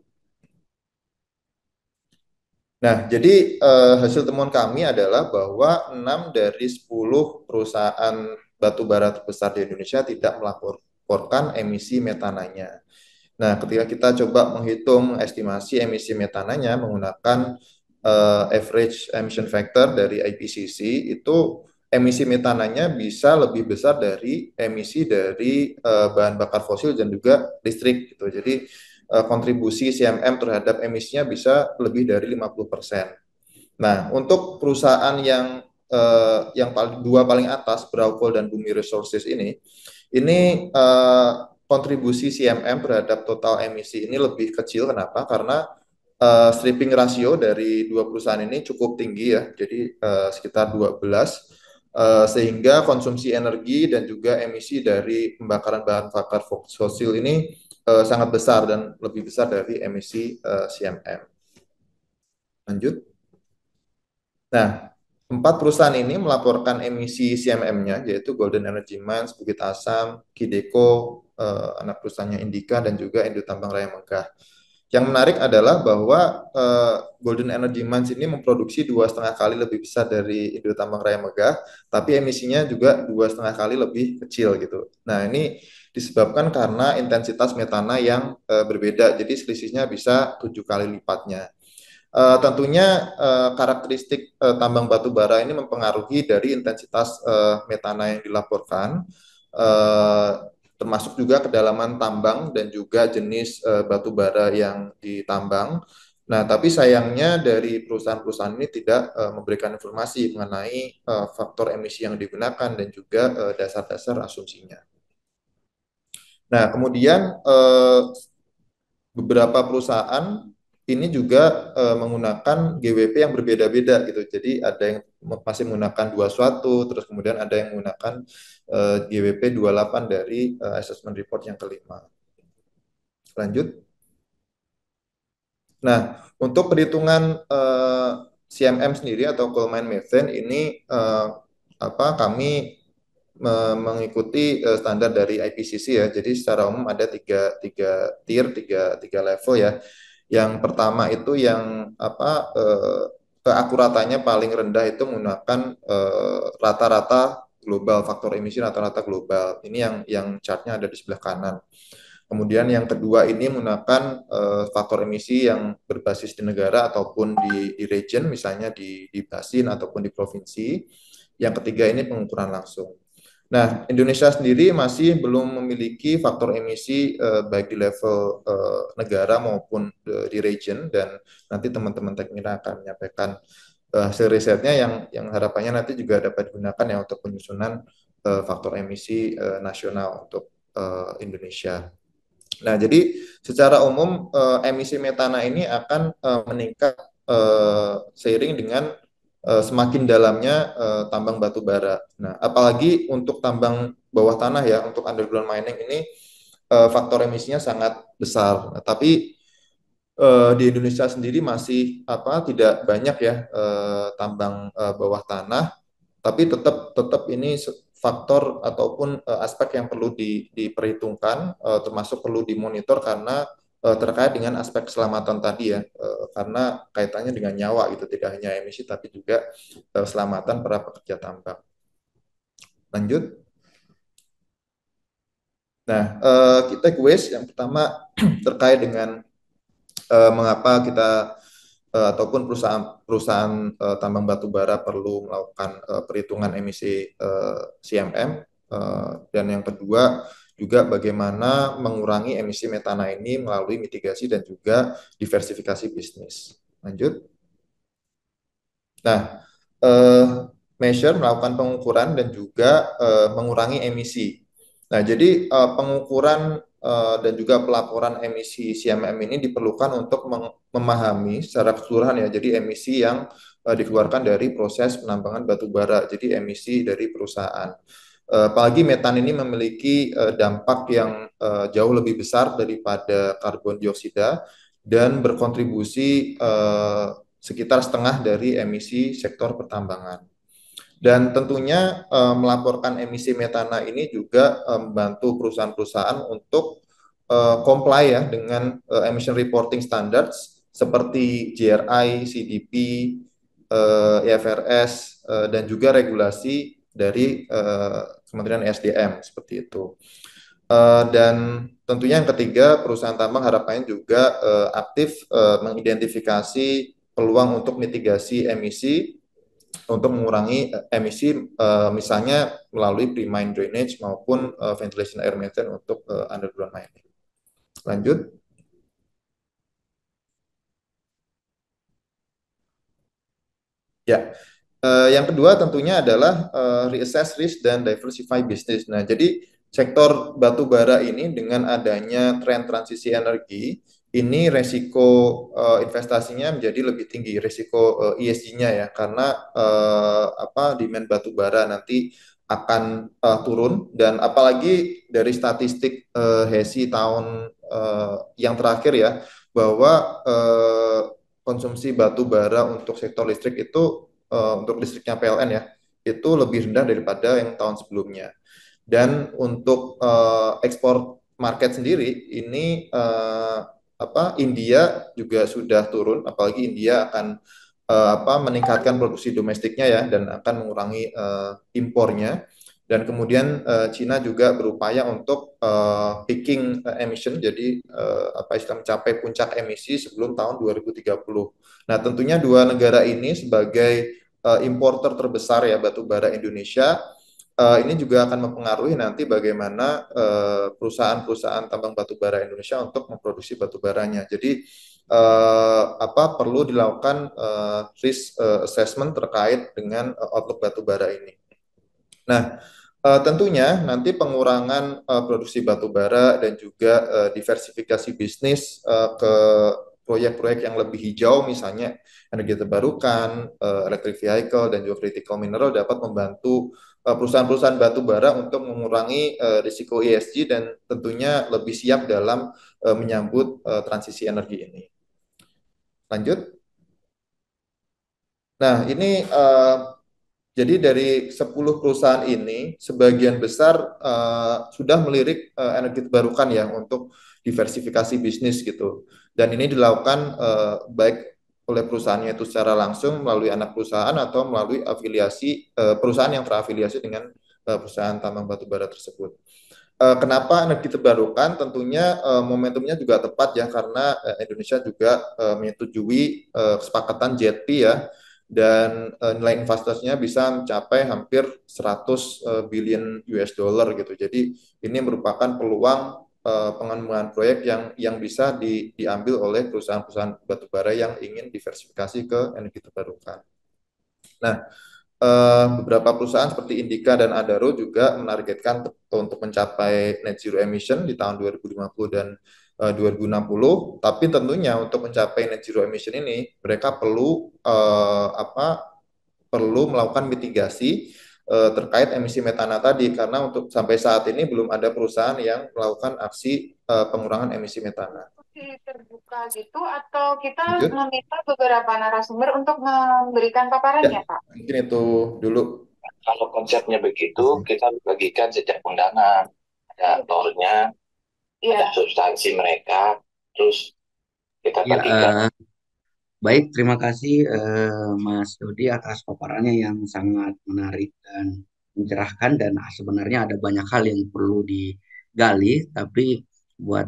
Speaker 4: Nah, jadi hasil temuan kami adalah bahwa 6 dari 10 perusahaan batu bara terbesar di Indonesia tidak melaporkan emisi metananya. Nah, ketika kita coba menghitung estimasi emisi metananya menggunakan average emission factor dari IPCC, itu emisi metananya bisa lebih besar dari emisi dari bahan bakar fosil dan juga listrik gitu. Jadi kontribusi CMM terhadap emisinya bisa lebih dari 50%. Nah, untuk perusahaan yang paling atas, Braucol dan Bumi Resources ini kontribusi CMM terhadap total emisi ini lebih kecil. Kenapa? Karena stripping rasio dari dua perusahaan ini cukup tinggi ya, jadi sekitar 12, sehingga konsumsi energi dan juga emisi dari pembakaran bahan bakar fosil ini sangat besar dan lebih besar dari emisi CMM. Lanjut. Nah, 4 perusahaan ini melaporkan emisi CMM-nya, yaitu Golden Energy Mines, Bukit Asam, Kideko, anak perusahaannya Indika, dan juga Indo Tambang Raya Megah. Yang menarik adalah bahwa Golden Energy Mines ini memproduksi 2,5 kali lebih besar dari Indo Tambang Raya Megah, tapi emisinya juga 2,5 kali lebih kecil gitu. Nah, ini disebabkan karena intensitas metana yang berbeda, jadi selisihnya bisa 7 kali lipatnya. Tentunya karakteristik tambang batu bara ini mempengaruhi dari intensitas metana yang dilaporkan, termasuk juga kedalaman tambang dan juga jenis batu bara yang ditambang. Nah, tapi sayangnya dari perusahaan-perusahaan ini tidak memberikan informasi mengenai faktor emisi yang digunakan dan juga dasar-dasar asumsinya. Nah, kemudian beberapa perusahaan ini juga menggunakan GWP yang berbeda-beda gitu. Jadi ada yang masih menggunakan 21, terus kemudian ada yang menggunakan GWP 28 dari assessment report yang kelima. Lanjut. Nah, untuk perhitungan CMM sendiri atau coal mine methane ini kami mengikuti standar dari IPCC ya. Jadi secara umum ada tiga level ya. Yang pertama itu yang keakuratannya paling rendah itu menggunakan rata-rata global, faktor emisi rata-rata global. Ini yang chartnya ada di sebelah kanan. Kemudian yang kedua ini menggunakan faktor emisi yang berbasis di negara ataupun di region, misalnya di basin ataupun di provinsi. Yang ketiga ini pengukuran langsung. Nah, Indonesia sendiri masih belum memiliki faktor emisi baik di level negara maupun di region, dan nanti teman-teman Tekmira akan menyampaikan hasil risetnya yang harapannya nanti juga dapat digunakan ya untuk penyusunan faktor emisi nasional untuk Indonesia. Nah, jadi secara umum emisi metana ini akan meningkat seiring dengan semakin dalamnya tambang batu bara. Nah, apalagi untuk tambang bawah tanah ya, untuk underground mining ini faktor emisinya sangat besar. Nah, tapi di Indonesia sendiri masih tidak banyak ya tambang bawah tanah, tapi tetap ini faktor ataupun aspek yang perlu diperhitungkan, termasuk perlu dimonitor karena terkait dengan aspek keselamatan tadi ya, karena kaitannya dengan nyawa gitu, tidak hanya emisi tapi juga keselamatan para pekerja tambang. Lanjut. Nah, kita takeaways yang pertama terkait dengan mengapa kita ataupun perusahaan tambang batu bara perlu melakukan perhitungan emisi CMM, dan yang kedua juga bagaimana mengurangi emisi metana ini melalui mitigasi dan juga diversifikasi bisnis. Lanjut. Nah, eh, measure melakukan pengukuran dan juga mengurangi emisi. Nah, jadi pengukuran dan juga pelaporan emisi CMM ini diperlukan untuk memahami secara keseluruhan ya. Jadi emisi yang dikeluarkan dari proses penambangan batu bara. Jadi emisi dari perusahaan. Apalagi metan ini memiliki dampak yang jauh lebih besar daripada karbon dioksida dan berkontribusi sekitar setengah dari emisi sektor pertambangan. Dan tentunya melaporkan emisi metana ini juga membantu perusahaan-perusahaan untuk comply ya dengan emission reporting standards seperti GRI, CDP, IFRS, dan juga regulasi dari Kementerian SDM seperti itu. Dan tentunya yang ketiga, perusahaan tambang harapannya juga aktif mengidentifikasi peluang untuk mitigasi emisi untuk mengurangi emisi misalnya melalui pre-mine drainage maupun ventilation air methane untuk underground mining. Lanjut. Ya, yang kedua tentunya adalah reassess risk dan diversify business. Nah, jadi sektor batu bara ini dengan adanya tren transisi energi, ini resiko investasinya menjadi lebih tinggi, resiko ESG-nya ya, karena demand batu bara nanti akan turun dan apalagi dari statistik HESI tahun yang terakhir ya, bahwa konsumsi batu bara untuk sektor listrik itu untuk listriknya PLN ya itu lebih rendah daripada yang tahun sebelumnya. Dan untuk ekspor market sendiri ini India juga sudah turun, apalagi India akan meningkatkan produksi domestiknya ya dan akan mengurangi impornya. Dan kemudian Cina juga berupaya untuk peaking emission, jadi istilah mencapai puncak emisi sebelum tahun 2030. Nah, tentunya dua negara ini sebagai importer terbesar ya batu bara Indonesia, ini juga akan mempengaruhi nanti bagaimana perusahaan-perusahaan tambang batu bara Indonesia untuk memproduksi batu baranya. Jadi perlu dilakukan risk assessment terkait dengan outlook batu bara ini. Nah, tentunya nanti pengurangan produksi batu bara dan juga diversifikasi bisnis ke proyek-proyek yang lebih hijau, misalnya energi terbarukan, electric vehicle, dan juga critical mineral dapat membantu perusahaan-perusahaan batu bara untuk mengurangi risiko ESG dan tentunya lebih siap dalam menyambut transisi energi ini. Lanjut. Nah, ini jadi dari 10 perusahaan ini, sebagian besar sudah melirik energi terbarukan ya untuk diversifikasi bisnis gitu. Dan ini dilakukan baik oleh perusahaannya itu secara langsung melalui anak perusahaan atau melalui afiliasi perusahaan yang terafiliasi dengan perusahaan tambang batu bara tersebut. Kenapa energi terbarukan? Tentunya momentumnya juga tepat ya karena Indonesia juga menyetujui kesepakatan JETP ya dan nilai investasinya bisa mencapai hampir 100 billion US dollar gitu. Jadi ini merupakan peluang pengembangan proyek yang bisa diambil oleh perusahaan-perusahaan batubara yang ingin diversifikasi ke energi terbarukan. Nah, beberapa perusahaan seperti Indika dan Adaro juga menargetkan untuk mencapai net zero emission di tahun 2050 dan 2060. Tapi tentunya untuk mencapai net zero emission ini mereka perlu melakukan mitigasi terkait emisi metana tadi karena untuk sampai saat ini belum ada perusahaan yang melakukan aksi pengurangan emisi metana.
Speaker 6: Terbuka gitu atau kita
Speaker 4: Lanjut.
Speaker 6: meminta beberapa narasumber untuk memberikan paparannya,
Speaker 4: Ya,
Speaker 6: Pak?
Speaker 4: mungkin itu dulu.
Speaker 1: Kalau konsepnya begitu, kita bagikan sejak undangan, ada tornya, ada substansi mereka, terus kita
Speaker 2: Ya,
Speaker 1: bagikan.
Speaker 2: baik, terima kasih Mas Dodi atas paparannya yang sangat menarik dan mencerahkan dan sebenarnya ada banyak hal yang perlu digali, tapi buat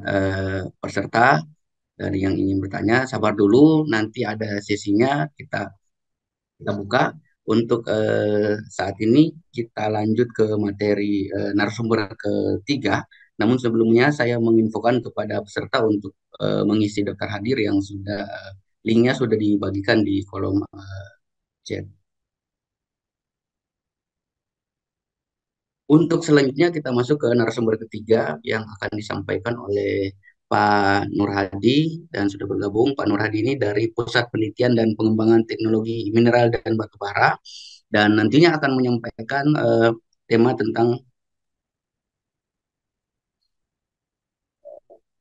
Speaker 2: peserta dari yang ingin bertanya sabar dulu, nanti ada sesinya kita buka. Untuk saat ini kita lanjut ke materi narasumber ketiga Namun sebelumnya saya menginfokan kepada peserta untuk mengisi daftar hadir yang sudah linknya sudah dibagikan di kolom chat. Untuk selanjutnya kita masuk ke narasumber ketiga yang akan disampaikan oleh Pak Nur Hadi, dan sudah bergabung Pak Nur Hadi ini dari Pusat Penelitian dan Pengembangan Teknologi Mineral dan Batu Bara, dan nantinya akan menyampaikan tema tentang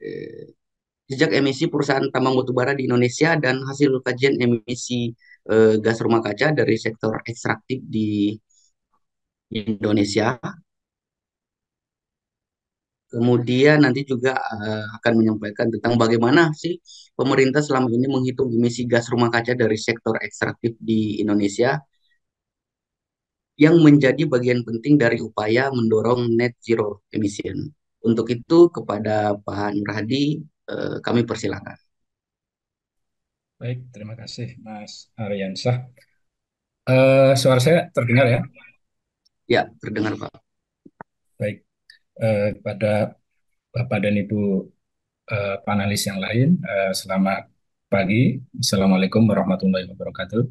Speaker 2: eh, jejak emisi perusahaan tambang batu bara di Indonesia dan hasil kajian emisi gas rumah kaca dari sektor ekstraktif di Indonesia. Kemudian nanti juga akan menyampaikan tentang bagaimana sih pemerintah selama ini menghitung emisi gas rumah kaca dari sektor ekstraktif di Indonesia yang menjadi bagian penting dari upaya mendorong net zero emission. Untuk itu kepada Pak Nur Hadi, kami persilakan.
Speaker 7: Baik, terima kasih Mas Aryansah. Suara saya terdengar ya?
Speaker 2: Ya, terdengar Pak.
Speaker 7: Baik, kepada Bapak dan Ibu panelis yang lain, selamat pagi. Assalamualaikum warahmatullahi wabarakatuh.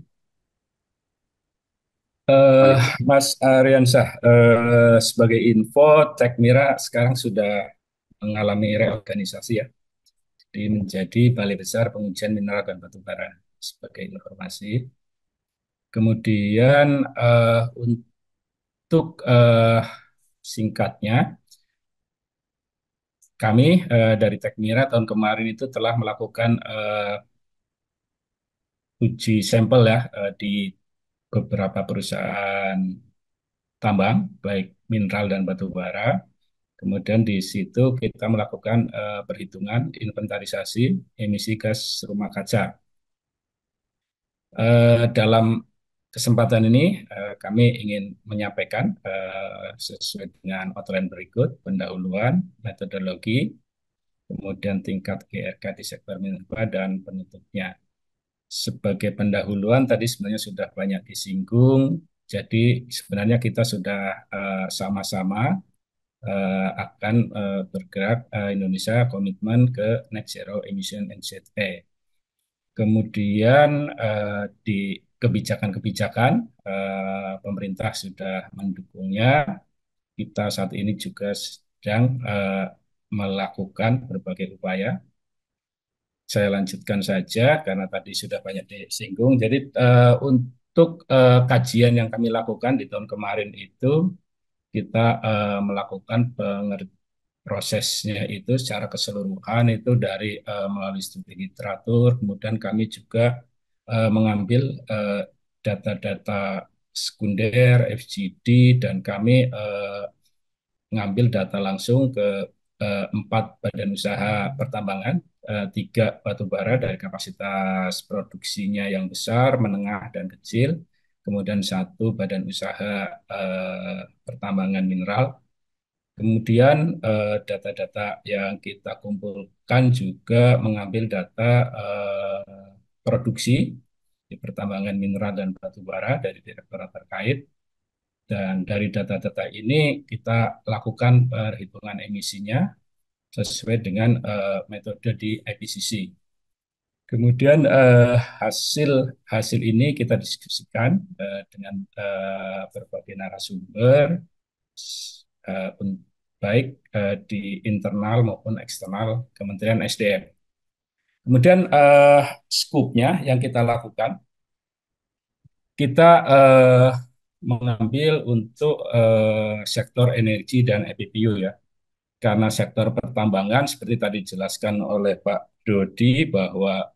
Speaker 7: Eh,
Speaker 2: Waalaikumsalam.
Speaker 7: Mas Aryansah, sebagai info, Tekmira sekarang sudah mengalami reorganisasi ya, menjadi Balai Besar Pengujian Mineral dan Batu Bara sebagai informasi. Kemudian untuk singkatnya, kami dari Tekmira tahun kemarin itu telah melakukan uji sampel ya di beberapa perusahaan tambang, baik mineral dan batu bara. Kemudian di situ kita melakukan perhitungan inventarisasi emisi gas rumah kaca. Dalam kesempatan ini kami ingin menyampaikan sesuai dengan outline berikut: pendahuluan, metodologi, kemudian tingkat GRK di sektor minerba, dan penutupnya. Sebagai pendahuluan tadi sebenarnya sudah banyak disinggung, jadi sebenarnya kita sudah sama-sama akan bergerak Indonesia komitmen ke net zero emission NZE. Kemudian di kebijakan-kebijakan pemerintah sudah mendukungnya. Kita saat ini juga sedang melakukan berbagai upaya. Saya lanjutkan saja karena tadi sudah banyak disinggung. Jadi untuk kajian yang kami lakukan di tahun kemarin itu kita melakukan prosesnya itu secara keseluruhan itu dari melalui studi literatur, kemudian kami juga mengambil data-data sekunder, FGD, dan kami mengambil data langsung ke 4 badan usaha pertambangan, 3 batubara dari kapasitas produksinya yang besar, menengah, dan kecil, kemudian 1 badan usaha pertambangan mineral. Kemudian data-data yang kita kumpulkan juga mengambil data produksi di pertambangan mineral dan batu bara dari direktorat terkait. Dan dari data-data ini kita lakukan perhitungan emisinya sesuai dengan metode di IPCC. Kemudian hasil hasil ini kita diskusikan dengan berbagai narasumber, eh, baik di internal maupun eksternal Kementerian SDM. Kemudian skupnya yang kita lakukan, kita mengambil untuk sektor energi dan EPPU ya. Karena sektor pertambangan seperti tadi dijelaskan oleh Pak Dodi bahwa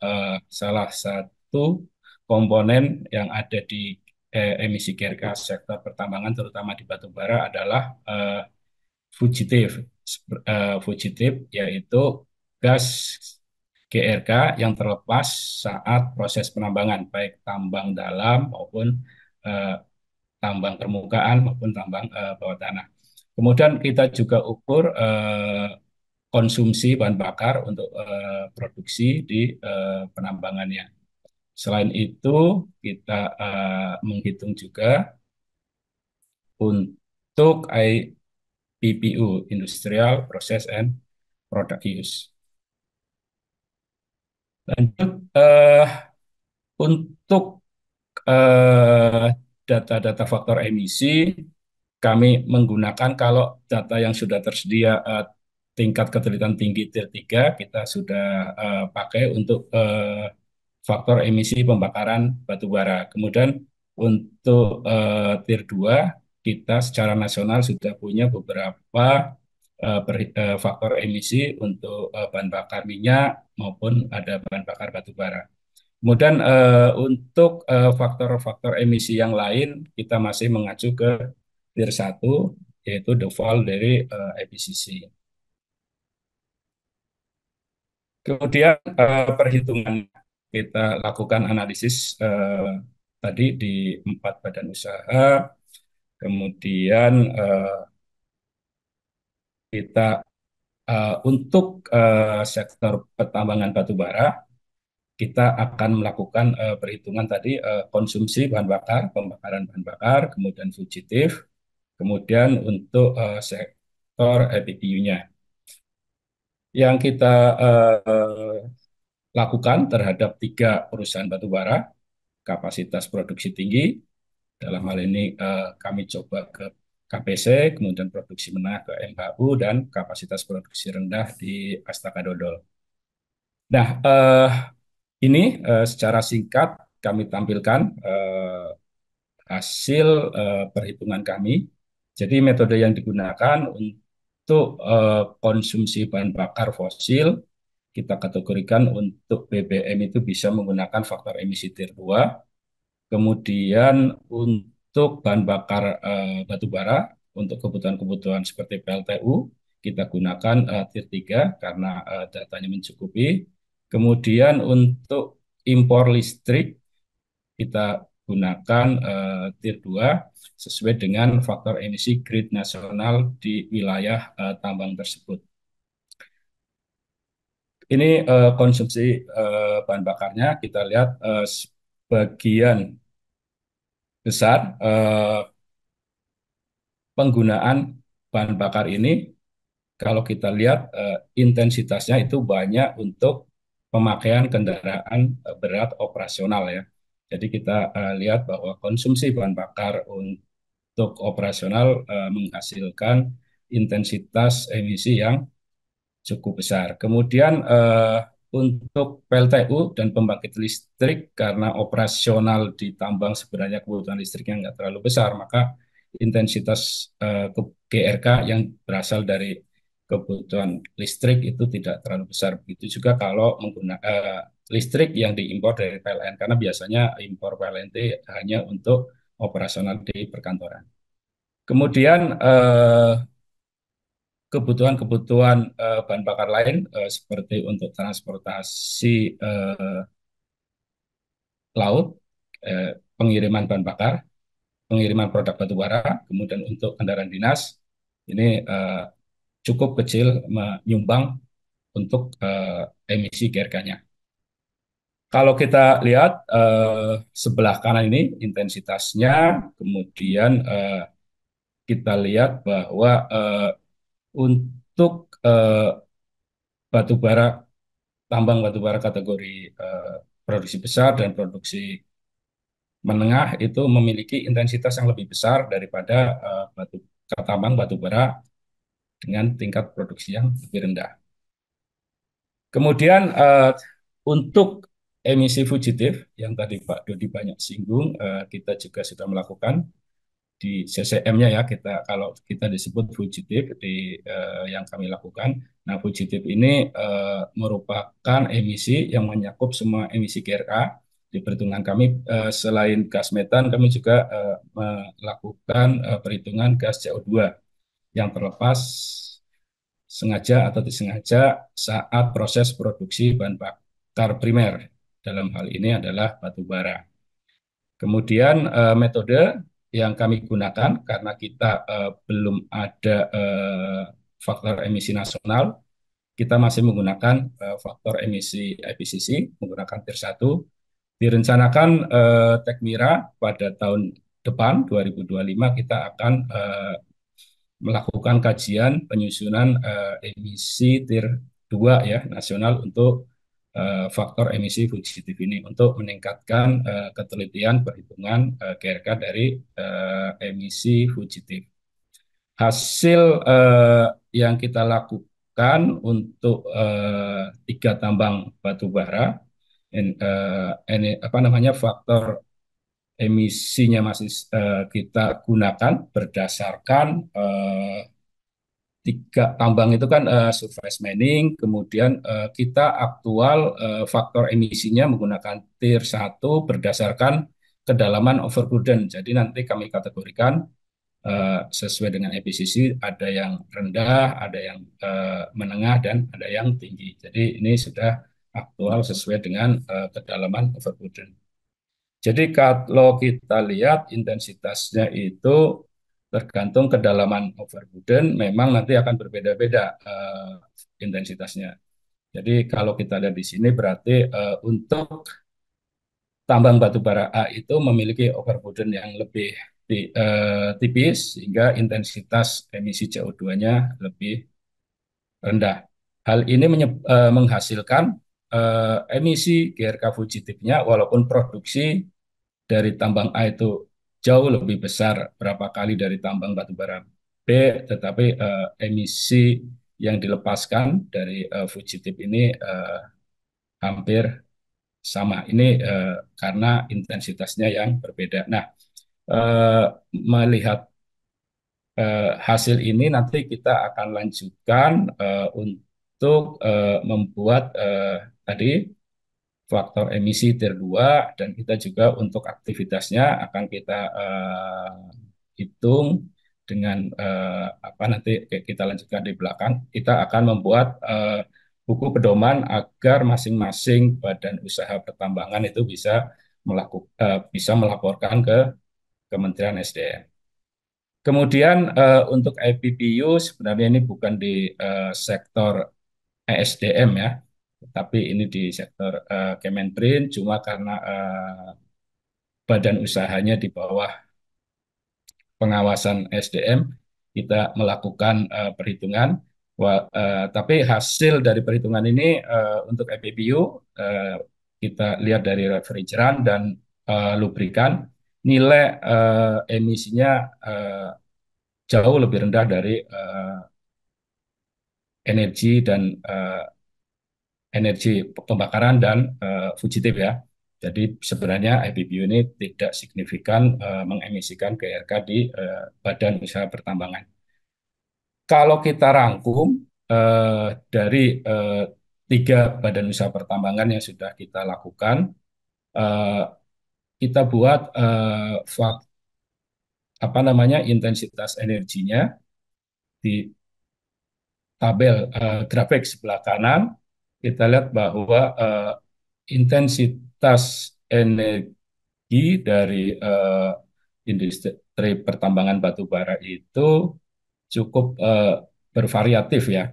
Speaker 7: salah satu komponen yang ada di emisi GRK sektor pertambangan terutama di batu bara adalah fugitif. Fugitif yaitu gas GRK yang terlepas saat proses penambangan baik tambang dalam maupun eh, tambang permukaan maupun tambang bawah tanah. Kemudian kita juga ukur konsumsi bahan bakar untuk produksi di penambangannya. Selain itu, kita menghitung juga untuk PPU, Industrial Process and Product Use. Lanjut, untuk eh, data-data faktor emisi, kami menggunakan kalau data yang sudah tersedia tingkat ketelitian tinggi tier 3 kita sudah pakai untuk faktor emisi pembakaran batu bara. Kemudian untuk tier 2 kita secara nasional sudah punya beberapa faktor emisi untuk bahan bakar minyak maupun ada bahan bakar batu bara. Kemudian untuk faktor-faktor emisi yang lain kita masih mengacu ke tier 1 yaitu default dari IPCC. Kemudian perhitungan kita lakukan analisis tadi di 4 badan usaha. Kemudian kita untuk sektor pertambangan batu bara kita akan melakukan perhitungan tadi konsumsi bahan bakar, pembakaran bahan bakar, kemudian fugitif, kemudian untuk sektor EPBU-nya. Yang kita lakukan terhadap 3 perusahaan batu bara, kapasitas produksi tinggi, dalam hal ini kami coba ke KPC, kemudian produksi menengah ke MHU, dan kapasitas produksi rendah di Astaka Dodol. Nah, ini secara singkat kami tampilkan hasil perhitungan kami. Jadi metode yang digunakan untuk konsumsi bahan bakar fosil, kita kategorikan untuk BBM itu bisa menggunakan faktor emisi tier 2. Kemudian untuk bahan bakar batu bara, untuk kebutuhan-kebutuhan seperti PLTU, kita gunakan tier 3 karena datanya mencukupi. Kemudian untuk impor listrik, kita gunakan tier 2 sesuai dengan faktor emisi grid nasional di wilayah tambang tersebut. Ini konsumsi bahan bakarnya, kita lihat sebagian besar penggunaan bahan bakar ini, kalau kita lihat intensitasnya itu banyak untuk pemakaian kendaraan berat operasional ya. Jadi kita lihat bahwa konsumsi bahan bakar untuk operasional menghasilkan intensitas emisi yang cukup besar. Kemudian untuk PLTU dan pembangkit listrik karena operasional di tambang sebenarnya kebutuhan listriknya nggak terlalu besar, maka intensitas GRK yang berasal dari kebutuhan listrik itu tidak terlalu besar. Begitu juga kalau menggunakan listrik yang diimpor dari PLN, karena biasanya impor PLN itu hanya untuk operasional di perkantoran. Kemudian kebutuhan-kebutuhan bahan bakar lain seperti untuk transportasi laut, pengiriman bahan bakar, pengiriman produk batu bara, kemudian untuk kendaraan dinas, ini cukup kecil menyumbang untuk emisi GRK-nya. Kalau kita lihat sebelah kanan ini intensitasnya, kemudian kita lihat bahwa untuk batu bara, tambang batu bara kategori produksi besar dan produksi menengah itu memiliki intensitas yang lebih besar daripada tambang batu bara dengan tingkat produksi yang lebih rendah. Kemudian untuk emisi fugitif yang tadi Pak Dodi banyak singgung, kita juga sudah melakukan di CCM-nya ya, kita kalau kita disebut fugitif di yang kami lakukan. Nah, fugitif ini merupakan emisi yang menyakup semua emisi GRK. Di perhitungan kami selain gas metan, kami juga melakukan perhitungan gas CO2 yang terlepas sengaja atau disengaja saat proses produksi bahan bakar primer. Dalam hal ini adalah batu bara. Kemudian metode yang kami gunakan karena kita belum ada faktor emisi nasional, kita masih menggunakan faktor emisi IPCC, menggunakan tier 1. Direncanakan Tekmira pada tahun depan 2025 kita akan melakukan kajian penyusunan emisi Tier 2 ya nasional untuk faktor emisi fugitif ini untuk meningkatkan ketelitian perhitungan GRK dari emisi fugitif. Hasil yang kita lakukan untuk tiga tambang batu bara, ini apa namanya faktor emisinya masih kita gunakan berdasarkan tiga tambang itu kan surface mining, kemudian kita aktual faktor emisinya menggunakan tier 1 berdasarkan kedalaman overburden. Jadi nanti kami kategorikan sesuai dengan efisiensi, ada yang rendah, ada yang menengah, dan ada yang tinggi. Jadi ini sudah aktual sesuai dengan kedalaman overburden. Jadi kalau kita lihat intensitasnya itu tergantung kedalaman overburden, memang nanti akan berbeda-beda intensitasnya. Jadi kalau kita lihat di sini berarti untuk tambang batu bara A itu memiliki overburden yang lebih tipis sehingga intensitas emisi CO2-nya lebih rendah. Hal ini menghasilkan emisi GRK fugitifnya walaupun produksi dari tambang A itu jauh lebih besar berapa kali dari tambang batu bara B, tetapi emisi yang dilepaskan dari fugitif ini hampir sama. Ini karena intensitasnya yang berbeda. Nah, eh, melihat hasil ini nanti kita akan lanjutkan untuk membuat tadi faktor emisi Tier 2 dan kita juga untuk aktivitasnya akan kita hitung dengan apa nanti kita lanjutkan di belakang. Kita akan membuat buku pedoman agar masing-masing badan usaha pertambangan itu bisa melaporkan ke Kementerian SDM. Kemudian untuk IPPU sebenarnya ini bukan di sektor ESDM ya, tapi ini di sektor Kemenprin, cuma karena badan usahanya di bawah pengawasan SDM, kita melakukan perhitungan. Tapi hasil dari perhitungan ini untuk IPPU kita lihat dari refrigeran dan lubrikan, nilai emisinya jauh lebih rendah dari energi dan energi pembakaran dan fugitif ya. Jadi sebenarnya IPPU ini tidak signifikan mengemisikan GRK di badan usaha pertambangan. Kalau kita rangkum dari tiga badan usaha pertambangan yang sudah kita lakukan, eh, kita buat apa namanya intensitas energinya di tabel grafik sebelah kanan. Kita lihat bahwa intensitas energi dari industri pertambangan batu bara itu cukup bervariatif ya.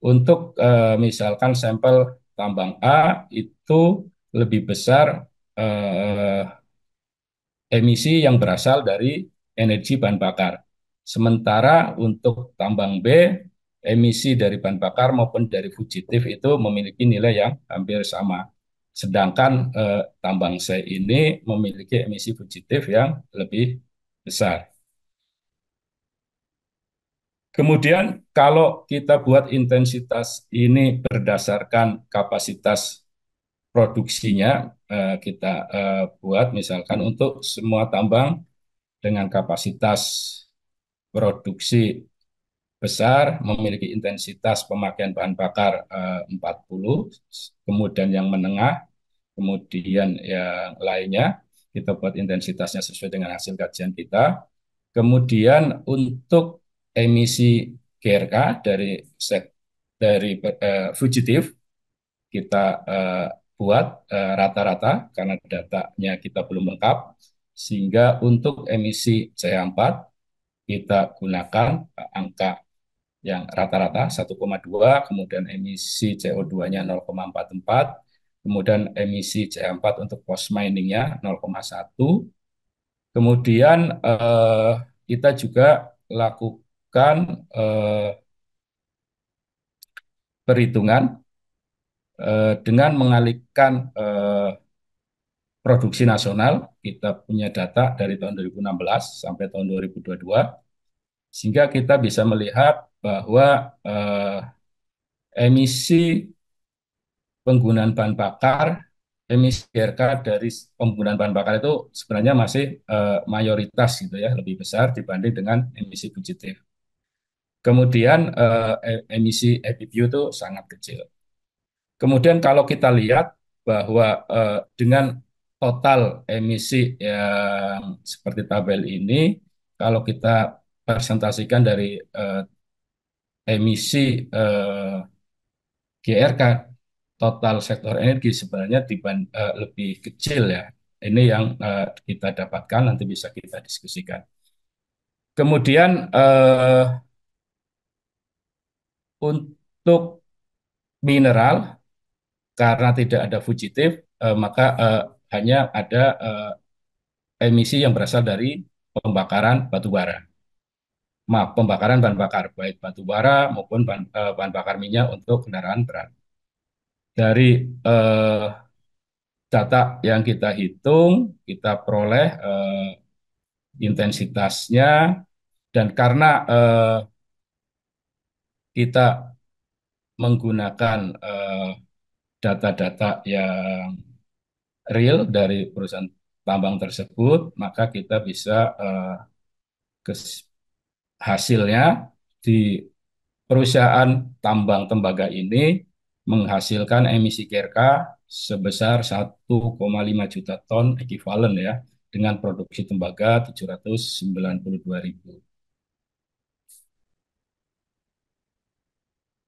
Speaker 7: Untuk misalkan sampel tambang A itu lebih besar eh, emisi yang berasal dari energi bahan bakar. Sementara untuk tambang B, emisi dari bahan bakar maupun dari fugitif itu memiliki nilai yang hampir sama. Sedangkan tambang C ini memiliki emisi fugitif yang lebih besar. Kemudian kalau kita buat intensitas ini berdasarkan kapasitas produksinya, kita buat misalkan untuk semua tambang dengan kapasitas produksi besar, memiliki intensitas pemakaian bahan bakar 40, kemudian yang menengah, kemudian yang lainnya, kita buat intensitasnya sesuai dengan hasil kajian kita. Kemudian untuk emisi GRK dari fugitif, kita buat rata-rata karena datanya kita belum lengkap, sehingga untuk emisi CH4 kita gunakan angka yang rata-rata 1,2, kemudian emisi CO2-nya 0,44, kemudian emisi CH4 untuk post mining-nya 0,1, kemudian kita juga lakukan melakukan perhitungan dengan mengalihkan produksi nasional. Kita punya data dari tahun 2016 sampai tahun 2022, sehingga kita bisa melihat bahwa emisi penggunaan bahan bakar, emisi GRK dari penggunaan bahan bakar itu sebenarnya masih mayoritas gitu ya, lebih besar dibanding dengan emisi fugitif. Kemudian emisi EPBU itu sangat kecil. Kemudian kalau kita lihat bahwa dengan total emisi yang seperti tabel ini, kalau kita presentasikan dari emisi GRK, total sektor energi sebenarnya lebih kecil ya. Ini yang kita dapatkan, nanti bisa kita diskusikan. Kemudian untuk mineral, karena tidak ada fugitif, maka hanya ada emisi yang berasal dari pembakaran batu bara. Maaf, pembakaran bahan bakar, baik batu bara maupun bahan bakar minyak untuk kendaraan berat. Dari data yang kita hitung, kita peroleh intensitasnya, dan karena kita menggunakan data-data yang real dari perusahaan tambang tersebut, maka kita bisa hasilnya di perusahaan tambang tembaga ini menghasilkan emisi GRK sebesar 1,5 juta ton ekuivalen ya, dengan produksi tembaga 792.000.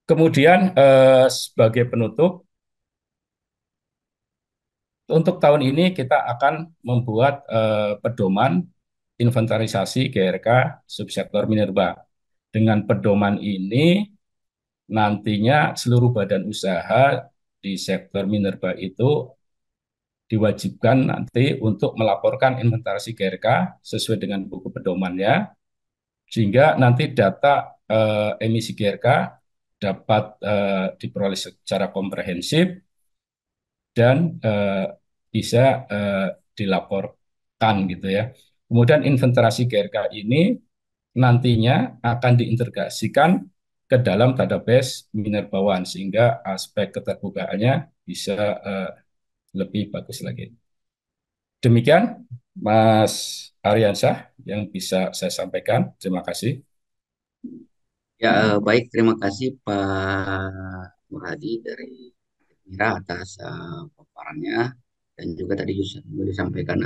Speaker 7: Kemudian sebagai penutup, untuk tahun ini kita akan membuat pedoman inventarisasi GRK subsektor minerba. Dengan pedoman ini nantinya seluruh badan usaha di sektor minerba itu diwajibkan nanti untuk melaporkan inventarisasi GRK sesuai dengan buku pedomannya, sehingga nanti data emisi GRK dapat diperoleh secara komprehensif dan bisa dilaporkan gitu ya. Kemudian inventarisasi GRK ini nantinya akan diintegrasikan ke dalam database minerbawan sehingga aspek keterbukaannya bisa lebih bagus lagi. Demikian Mas Aryansyah yang bisa saya sampaikan. Terima kasih.
Speaker 2: Ya, baik, terima kasih Pak Muradi dari Mira atas paparannya, dan juga tadi juga disampaikan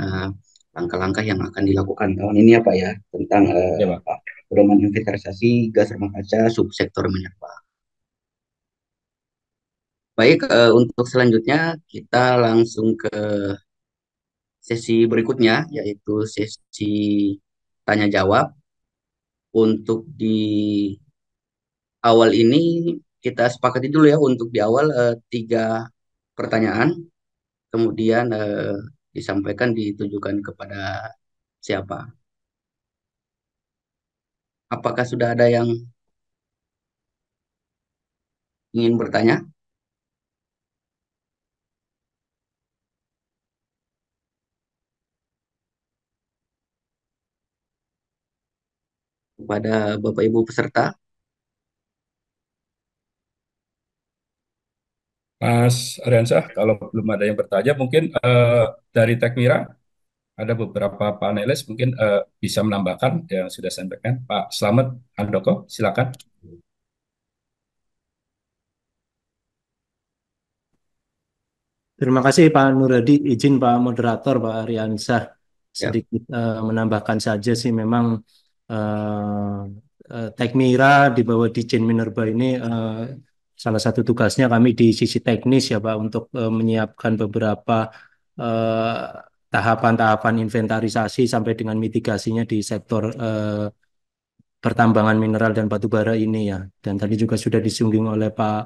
Speaker 2: langkah-langkah yang akan dilakukan tahun ini ya Pak ya, tentang
Speaker 7: Ya, Pak.
Speaker 2: pedoman inventarisasi gas rumah kaca subsektor minerba. Baik, untuk selanjutnya kita langsung ke sesi berikutnya, yaitu sesi tanya jawab. Untuk di awal ini kita sepakati dulu ya, untuk di awal 3 pertanyaan, kemudian disampaikan ditujukan kepada siapa. Apakah sudah ada yang ingin bertanya kepada Bapak Ibu peserta?
Speaker 7: Mas Aryansyah, kalau belum ada yang bertanya, mungkin dari Tekmira ada beberapa panelis mungkin bisa menambahkan yang sudah saya sampaikan. Pak Slamet Handoko, silakan.
Speaker 5: Terima kasih Pak Nuradi. Izin Pak Moderator, Pak Aryansah,
Speaker 2: Ya,
Speaker 5: sedikit menambahkan saja sih, memang Tekmira di bawah Ditjen Minerba ini salah satu tugasnya kami di sisi teknis ya Pak, untuk menyiapkan beberapa eh, tahapan-tahapan inventarisasi sampai dengan mitigasinya di sektor pertambangan mineral dan batu bara ini ya. Dan tadi juga sudah disinggung oleh Pak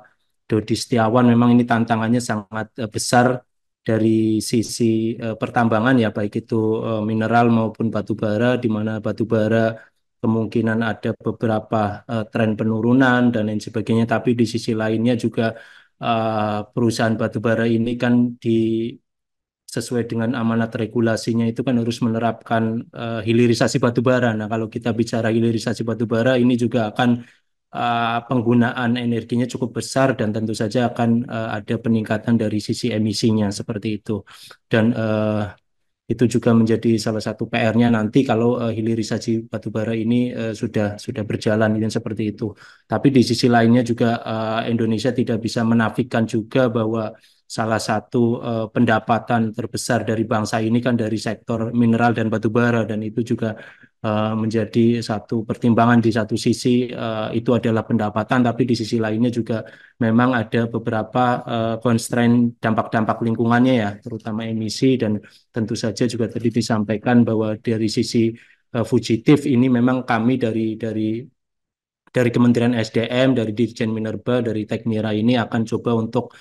Speaker 5: Dodi Setiawan, memang ini tantangannya sangat besar dari sisi pertambangan ya, baik itu mineral maupun batu bara, di mana batu bara kemungkinan ada beberapa tren penurunan dan lain sebagainya. Tapi di sisi lainnya juga perusahaan batubara ini kan sesuai dengan amanat regulasinya itu kan harus menerapkan hilirisasi batubara. Nah, kalau kita bicara hilirisasi batubara ini juga akan penggunaan energinya cukup besar dan tentu saja akan ada peningkatan dari sisi emisinya seperti itu. Dan itu juga menjadi salah satu PR-nya nanti kalau hilirisasi batubara ini sudah berjalan dan seperti itu. Tapi di sisi lainnya juga Indonesia tidak bisa menafikan juga bahwa salah satu pendapatan terbesar dari bangsa ini kan dari sektor mineral dan batubara dan itu juga menjadi satu pertimbangan di satu sisi itu adalah pendapatan tapi di sisi lainnya juga memang ada beberapa constraint dampak-dampak lingkungannya ya terutama emisi dan tentu saja juga tadi disampaikan bahwa dari sisi fugitif ini memang kami dari Kementerian SDM, dari Dirjen Minerba, dari Tekmira ini akan coba untuk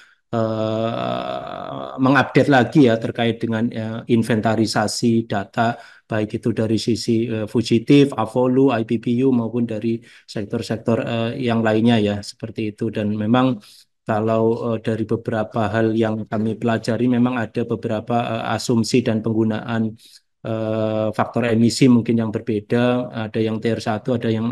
Speaker 5: mengupdate lagi ya terkait dengan inventarisasi data baik itu dari sisi fugitif, Avolu, IPPU maupun dari sektor-sektor yang lainnya ya seperti itu dan memang kalau dari beberapa hal yang kami pelajari memang ada beberapa asumsi dan penggunaan faktor emisi mungkin yang berbeda, ada yang TR1, ada yang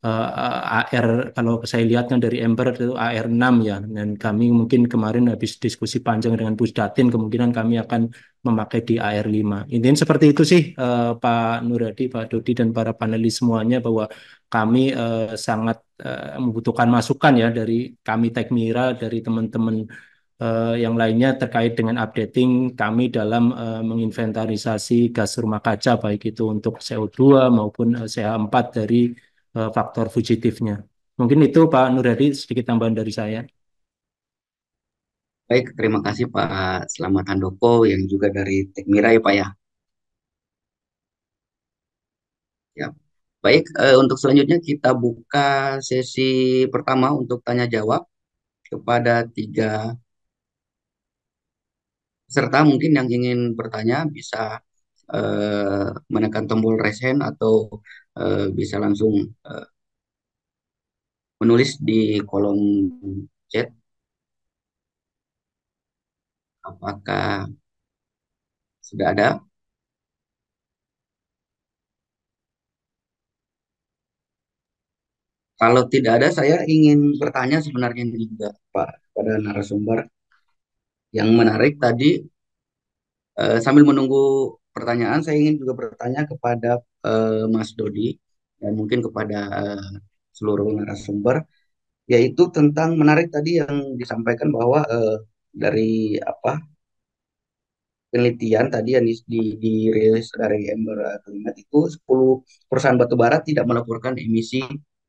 Speaker 5: AR kalau saya lihat kan dari Ember itu AR6 ya dan kami mungkin kemarin habis diskusi panjang dengan Pusdatin kemungkinan kami akan memakai di AR5. Intinya seperti itu sih Pak Nuradi, Pak Dodi dan para panelis semuanya bahwa kami sangat membutuhkan masukan ya dari kami Tekmira, dari teman-teman yang lainnya terkait dengan updating kami dalam menginventarisasi gas rumah kaca baik itu untuk CO2 maupun CH4 dari faktor fugitifnya. Mungkin itu Pak Nurhadi sedikit tambahan dari saya.
Speaker 2: Baik, terima kasih Pak Selamat Handoko yang juga dari Tekmira ya Pak ya. Ya. Baik, untuk selanjutnya kita buka sesi pertama untuk tanya jawab kepada tiga peserta mungkin yang ingin bertanya bisa menekan tombol raise hand atau bisa langsung eh, menulis di kolom chat apakah sudah ada. Kalau tidak ada, saya ingin bertanya sebenarnya ini juga Pak pada narasumber yang menarik tadi. Sambil menunggu pertanyaan, saya ingin juga bertanya kepada Mas Dodi dan mungkin kepada seluruh narasumber, yaitu tentang menarik tadi yang disampaikan bahwa dari apa penelitian tadi yang dirilis dari Ember Kalimat itu 10 perusahaan batubara tidak melaporkan emisi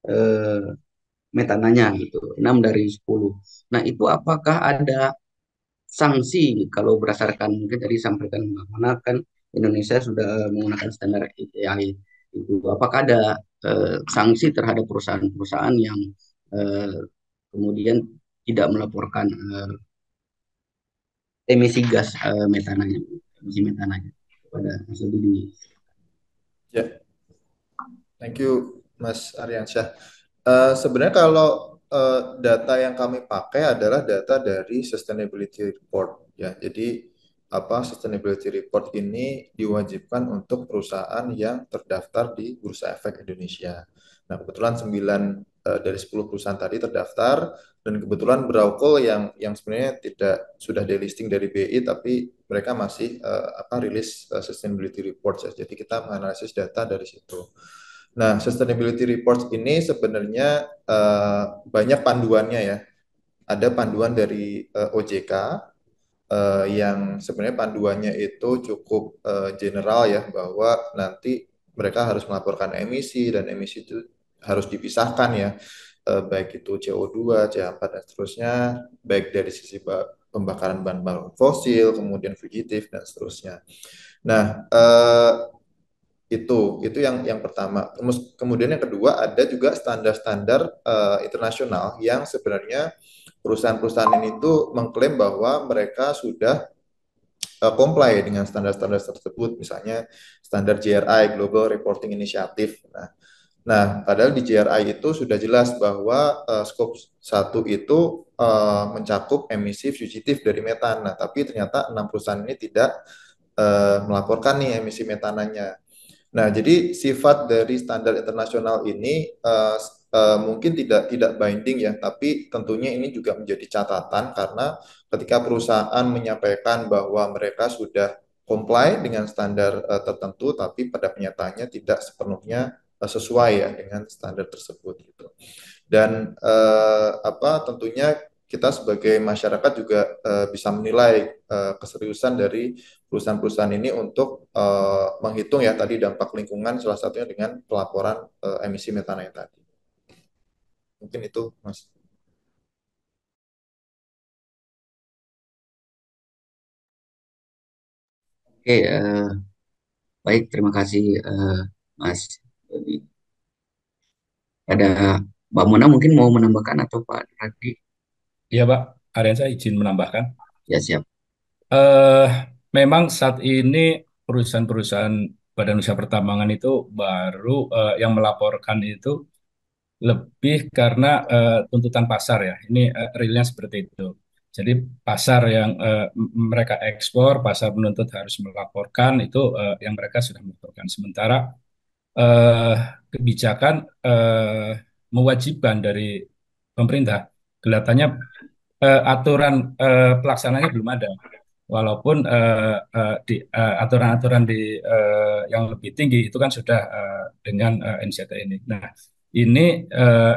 Speaker 2: eh, metananya gitu, 6 dari 10. Nah, itu apakah ada sanksi kalau berdasarkan mungkin tadi sampaikan bagaimana kan Indonesia sudah menggunakan standar EPI itu apakah ada sanksi terhadap perusahaan-perusahaan yang eh, kemudian tidak melaporkan emisi gas metananya emisi metananya kepada Mas Budi.
Speaker 4: Ya, thank you Mas Aryansyah. Sebenarnya kalau data yang kami pakai adalah data dari Sustainability Report ya. Jadi Sustainability Report ini diwajibkan untuk perusahaan yang terdaftar di Bursa Efek Indonesia. Nah, kebetulan 9 dari 10 perusahaan tadi terdaftar dan kebetulan Braukol yang sebenarnya tidak sudah delisting dari BI tapi mereka masih rilis Sustainability Report ya. Jadi kita menganalisis data dari situ. Nah, Sustainability Report ini sebenarnya banyak panduannya ya. Ada panduan dari OJK yang sebenarnya panduannya itu cukup general ya bahwa nanti mereka harus melaporkan emisi dan emisi itu harus dipisahkan ya. Baik itu CO2, CH4 dan seterusnya, baik dari sisi pembakaran bahan bakar fosil, kemudian fugitif dan seterusnya. Nah, itu yang pertama. Kemudian yang kedua ada juga standar-standar internasional yang sebenarnya perusahaan-perusahaan ini tuh mengklaim bahwa mereka sudah comply dengan standar-standar tersebut, misalnya standar GRI Global Reporting Initiative. Nah, Nah, padahal di GRI itu sudah jelas bahwa skop 1 itu mencakup emisi fugitif dari metan. Nah, tapi ternyata 6 perusahaan ini tidak melaporkan nih emisi metananya. Nah, jadi sifat dari standar internasional ini mungkin tidak binding ya, tapi tentunya ini juga menjadi catatan karena ketika perusahaan menyampaikan bahwa mereka sudah comply dengan standar tertentu, tapi pada kenyataannya tidak sepenuhnya sesuai ya dengan standar tersebut gitu. Dan tentunya kita sebagai masyarakat juga bisa menilai keseriusan dari perusahaan-perusahaan ini untuk menghitung ya tadi dampak lingkungan salah satunya dengan pelaporan emisi metana tadi. Mungkin itu Mas.
Speaker 2: Oke, baik, terima kasih Mas Dodi. Ada Mbak Mona mungkin mau menambahkan atau Pak Radi?
Speaker 7: Iya, Pak. Arian, saya izin menambahkan.
Speaker 2: Ya, siap.
Speaker 7: Eh, Memang saat ini perusahaan-perusahaan Badan Usaha Pertambangan itu baru yang melaporkan itu lebih karena tuntutan pasar ya. Ini realnya seperti itu. Jadi pasar yang mereka ekspor, pasar menuntut harus melaporkan itu yang mereka sudah melaporkan. Sementara eh, kebijakan mewajibkan dari pemerintah, kelihatannya aturan pelaksananya belum ada. Walaupun aturan-aturan di yang lebih tinggi itu kan sudah dengan NCT ini. Nah, ini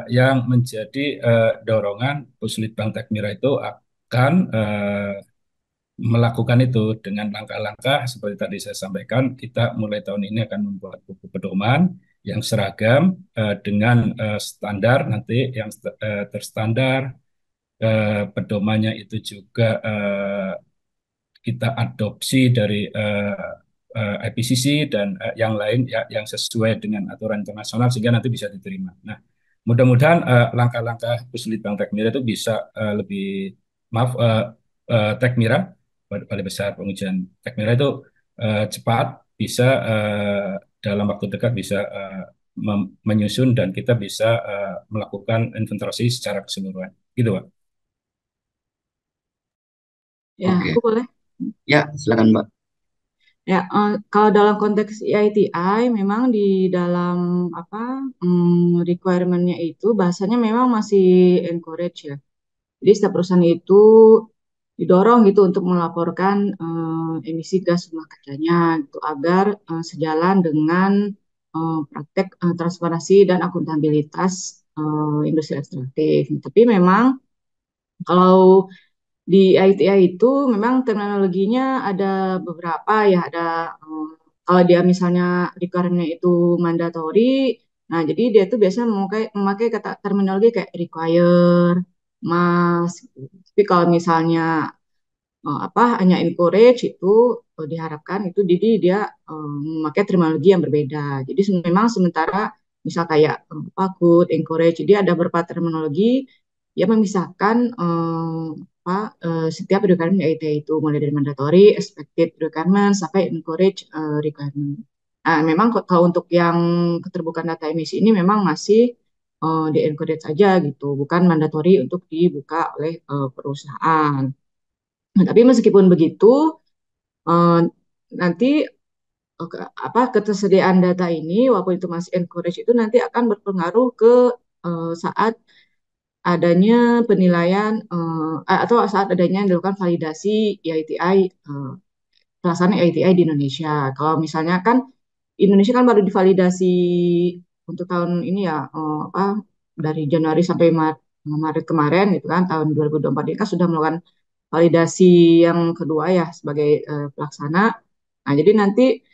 Speaker 7: yang menjadi dorongan Puslitbang Tekmira itu akan melakukan itu dengan langkah-langkah seperti tadi saya sampaikan. Kita mulai tahun ini akan membuat buku pedoman yang seragam dengan standar nanti yang terstandar. Pedomannya itu juga kita adopsi dari IPCC dan yang lain ya, yang sesuai dengan aturan internasional sehingga nanti bisa diterima. Nah, mudah-mudahan langkah-langkah Puslitbang Tekmira itu bisa lebih maaf Tekmira Balai Besar Pengujian Tekmira itu cepat bisa dalam waktu dekat bisa menyusun dan kita bisa melakukan inventarisasi secara keseluruhan. Gitu, Pak.
Speaker 3: Ya,
Speaker 2: Oke,
Speaker 3: aku boleh.
Speaker 2: ya silakan Mbak.
Speaker 3: Ya, kalau dalam konteks EITI memang di dalam apa requirement-nya itu bahasanya memang masih encourage ya. Jadi setiap perusahaan itu didorong gitu untuk melaporkan emisi gas rumah kacanya gitu agar sejalan dengan praktek transparansi dan akuntabilitas industri ekstraktif. Tapi memang kalau di ITI itu memang terminologinya ada beberapa ya, ada kalau dia misalnya requirement itu mandatory, nah jadi dia tuh biasanya memakai kata terminologi kayak require, must, gitu. Tapi kalau misalnya hanya encourage itu diharapkan itu jadi dia memakai terminologi yang berbeda. Jadi memang sementara misal kayak could, encourage, jadi ada beberapa terminologi yang memisahkan setiap requirement IT itu mulai dari mandatory, expected requirement sampai encourage requirement. Nah, memang kalau untuk yang keterbukaan data emisi ini memang masih di encourage saja gitu, bukan mandatory untuk dibuka oleh perusahaan. Nah, tapi meskipun begitu, eh, nanti ketersediaan data ini, walaupun itu masih encourage itu nanti akan berpengaruh ke saat adanya penilaian atau saat adanya dilakukan validasi IITI pelaksanaan IITI di Indonesia. Kalau misalnya kan Indonesia kan baru divalidasi untuk tahun ini ya dari Januari sampai Maret kemarin gitu kan tahun 2024 ini kan sudah melakukan validasi yang kedua ya sebagai pelaksana. Nah, jadi nanti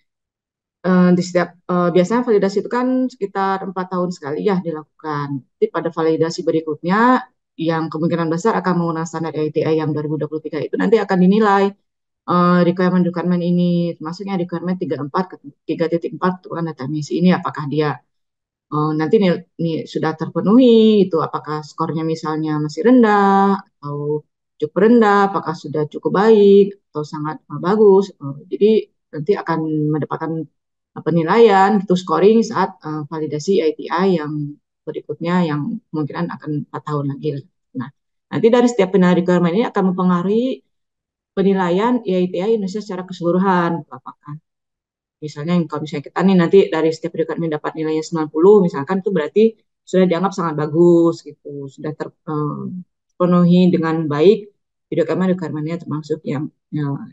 Speaker 3: di setiap biasanya validasi itu kan sekitar 4 tahun sekali ya dilakukan. Jadi pada validasi berikutnya yang kemungkinan besar akan menggunakan standar ITI yang 2023 itu nanti akan dinilai requirement-requirement ini, termasuknya requirement 3.4 untuk data emisi ini apakah dia nanti sudah terpenuhi itu apakah skornya misalnya masih rendah atau cukup rendah, apakah sudah cukup baik atau sangat bagus. Jadi nanti akan mendapatkan penilaian gitu scoring saat validasi ITI yang berikutnya yang kemungkinan akan 4 tahun lagi. Nah, nanti dari setiap penilaian requirement ini akan mempengaruhi penilaian ITI Indonesia secara keseluruhan. Apakah misalnya kalau misalnya kita nih nanti dari setiap requirement dapat nilainya 90, misalkan itu berarti sudah dianggap sangat bagus gitu, sudah terpenuhi dengan baik di requirement-requirementnya termasuk yang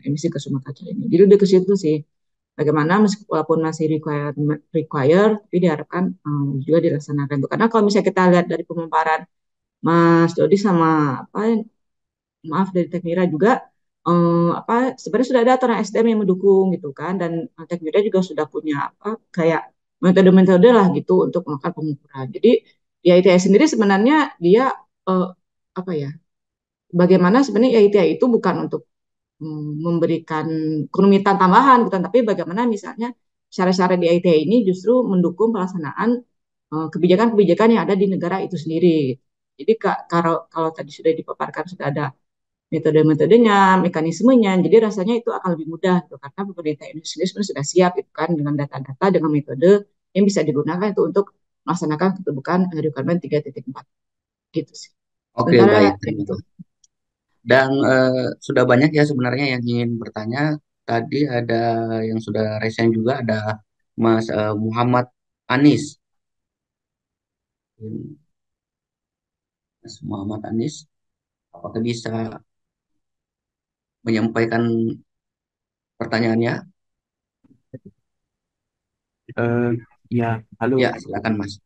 Speaker 3: emisi gas rumah kaca ini. Jadi udah ke situ sih. Bagaimana walaupun masih require tapi diharapkan juga dilaksanakan itu. Karena kalau misalnya kita lihat dari pemaparan Mas Dodi sama apa maaf dari Tekmira juga apa sebenarnya sudah ada aturan SDM yang mendukung gitu kan dan Tekmira juga sudah punya apa kayak metode-metode lah gitu untuk melakukan pengukuran. Jadi ya ITI sendiri sebenarnya dia eh, apa ya bagaimana sebenarnya ITI itu bukan untuk memberikan kerumitan tambahan gitu, tapi bagaimana misalnya syarat-syarat di ITI ini justru mendukung pelaksanaan kebijakan-kebijakan yang ada di negara itu sendiri. Jadi kalau tadi sudah dipaparkan sudah ada metode-metodenya, mekanismenya. Jadi rasanya itu akan lebih mudah gitu, karena pemerintah Indonesia sebenarnya sudah siap itu kan dengan data-data dengan metode yang bisa digunakan itu untuk melaksanakan ketentuan requirement 3.4 gitu sih.
Speaker 2: Oke,
Speaker 3: Sementara
Speaker 2: baik. Terima
Speaker 3: itu.
Speaker 2: kasih. Dan sudah banyak ya sebenarnya yang ingin bertanya. Tadi ada yang sudah resen juga, ada Mas Muhammad Anis. Mas Muhammad Anis, apakah bisa menyampaikan pertanyaannya?
Speaker 8: Eh, ya, halo.
Speaker 2: Ya, silakan Mas.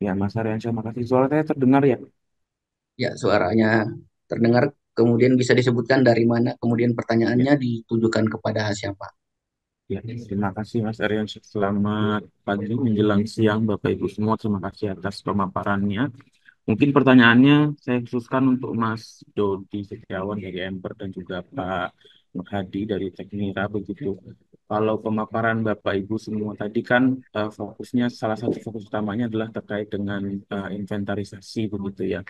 Speaker 8: Ya, Mas Aryansyah, makasih. Suara saya terdengar ya?
Speaker 2: Ya, suaranya terdengar. Kemudian bisa disebutkan dari mana, kemudian
Speaker 8: Ya,
Speaker 2: pertanyaannya ditujukan kepada siapa.
Speaker 8: ya. Terima kasih, Mas Aryansyah. Selamat pagi menjelang siang, Bapak Ibu semua. Terima kasih atas pemaparannya. Mungkin pertanyaannya saya khususkan untuk Mas Dodi Setiawan dari Emper dan juga Pak Nur Hadi dari Tekmira begitu. Kalau pemaparan Bapak Ibu semua tadi kan fokusnya salah satu fokus utamanya adalah terkait dengan inventarisasi begitu ya.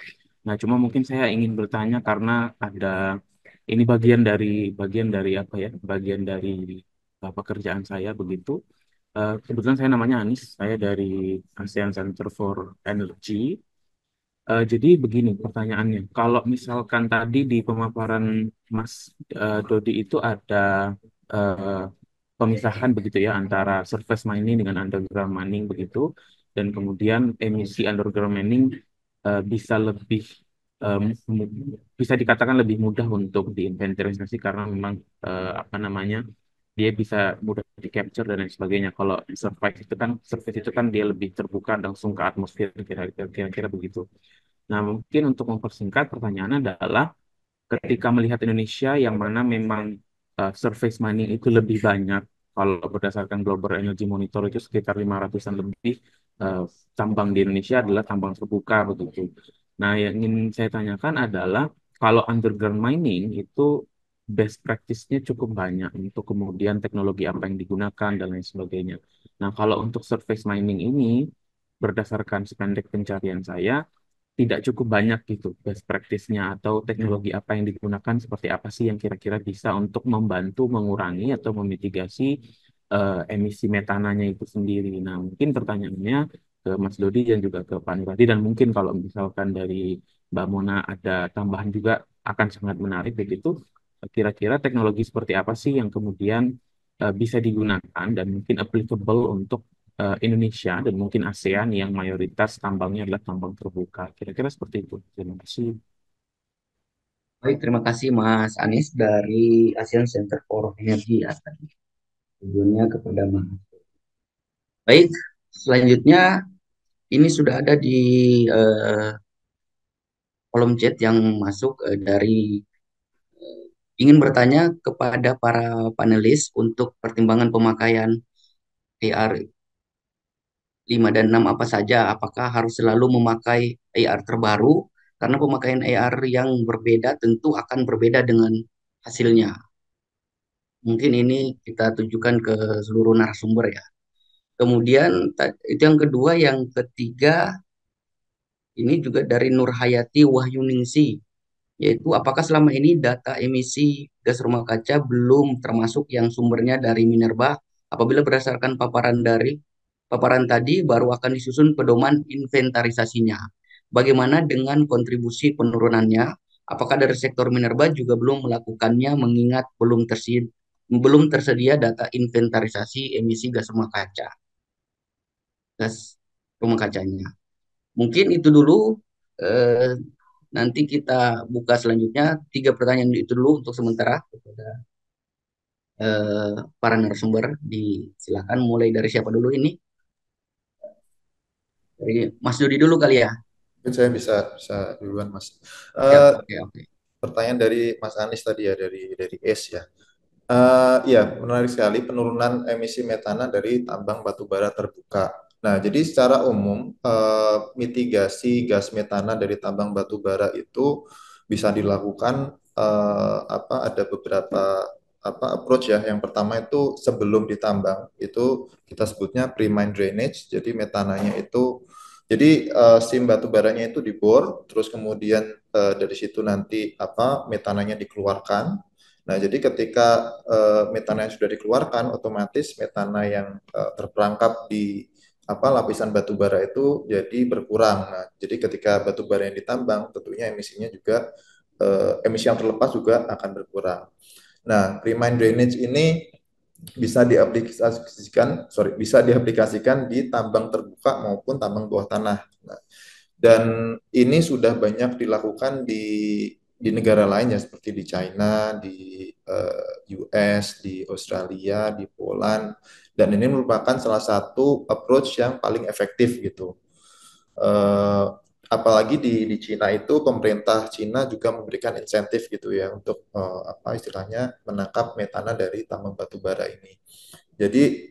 Speaker 8: Nah, cuma mungkin saya ingin bertanya karena ada ini bagian dari apa ya? Bagian dari pekerjaan saya begitu. Kebetulan saya namanya Anis, saya dari ASEAN Center for Energy. Jadi begini pertanyaannya, kalau misalkan tadi di pemaparan Mas Dodi itu ada eh, pemisahan begitu ya antara surface mining dengan underground mining begitu, dan kemudian emisi underground mining bisa lebih bisa dikatakan lebih mudah untuk diinventarisasi karena memang apa namanya dia bisa mudah di capture dan lain sebagainya. Kalau surface itu kan dia lebih terbuka langsung ke atmosfer kira-kira begitu. Nah, mungkin untuk mempersingkat pertanyaan adalah ketika melihat Indonesia yang mana memang surface mining itu lebih banyak, kalau berdasarkan Global Energy Monitor itu sekitar 500-an lebih eh, tambang di Indonesia adalah tambang terbuka begitu. Nah, yang ingin saya tanyakan adalah kalau underground mining itu best practice-nya cukup banyak untuk kemudian teknologi apa yang digunakan dan lain sebagainya. Nah, kalau untuk surface mining ini berdasarkan sependek pencarian saya tidak cukup banyak gitu best practice-nya atau teknologi apa yang digunakan seperti apa sih yang kira-kira bisa untuk membantu mengurangi atau memitigasi emisi metananya itu sendiri. Nah, mungkin pertanyaannya ke Mas Dodi dan juga ke Pak Nuradi dan mungkin kalau misalkan dari Mbak Mona ada tambahan juga akan sangat menarik begitu. Kira-kira teknologi seperti apa sih yang kemudian bisa digunakan dan mungkin applicable untuk Indonesia dan mungkin ASEAN yang mayoritas tambangnya adalah tambang terbuka. Kira-kira seperti itu. Terima kasih.
Speaker 2: Baik, terima kasih Mas Anis dari Asian Center for Energy ya tadi. Tujuannya kepada Mas. Baik, selanjutnya ini sudah ada di eh, kolom chat yang masuk dari ingin bertanya kepada para panelis untuk pertimbangan pemakaian AR 5 dan 6 apa saja? Apakah harus selalu memakai AR terbaru? Karena pemakaian AR yang berbeda tentu akan berbeda dengan hasilnya. Mungkin ini kita tujukan ke seluruh narasumber ya. Kemudian itu yang kedua, yang ketiga ini juga dari Nurhayati Wahyuningsi, yaitu apakah selama ini data emisi gas rumah kaca belum termasuk yang sumbernya dari Minerba Apabila berdasarkan paparan tadi, baru akan disusun pedoman inventarisasinya. Bagaimana dengan kontribusi penurunannya? Apakah dari sektor minerba juga belum melakukannya mengingat belum tersedia data inventarisasi emisi gas rumah kacanya. Mungkin itu dulu. eh, Nanti kita buka selanjutnya. 3 pertanyaan itu dulu untuk sementara kepada para narasumber. Silakan mulai dari siapa dulu ini? Dari Mas Dodi dulu kali ya.
Speaker 4: Mungkin saya bisa duluan, Mas.
Speaker 2: Siap,
Speaker 4: Eh,
Speaker 2: oke, oke.
Speaker 4: Pertanyaan dari Mas Anies tadi ya, dari ACE ya. Iya, menarik sekali penurunan emisi metana dari tambang batu bara terbuka. Nah, jadi secara umum mitigasi gas metana dari tambang batu bara itu bisa dilakukan ada beberapa approach ya. Yang pertama itu sebelum ditambang itu kita sebutnya pre-mine drainage. Jadi metananya itu si batu baranya itu dibor, terus kemudian dari situ nanti metananya dikeluarkan. Nah, jadi ketika metana yang sudah dikeluarkan, otomatis metana yang terperangkap di lapisan batu bara itu jadi berkurang. Nah, jadi ketika batu bara yang ditambang, tentunya emisinya juga emisi yang terlepas juga akan berkurang. Nah, pre-mine drainage ini bisa diaplikasikan di tambang terbuka maupun tambang bawah tanah. Nah, dan ini sudah banyak dilakukan di negara lain ya, seperti di China, di US, di Australia, di Poland, dan ini merupakan salah satu approach yang paling efektif gitu. Eh, Apalagi di Cina itu pemerintah Cina juga memberikan insentif gitu ya untuk istilahnya menangkap metana dari tambang batu bara ini. Jadi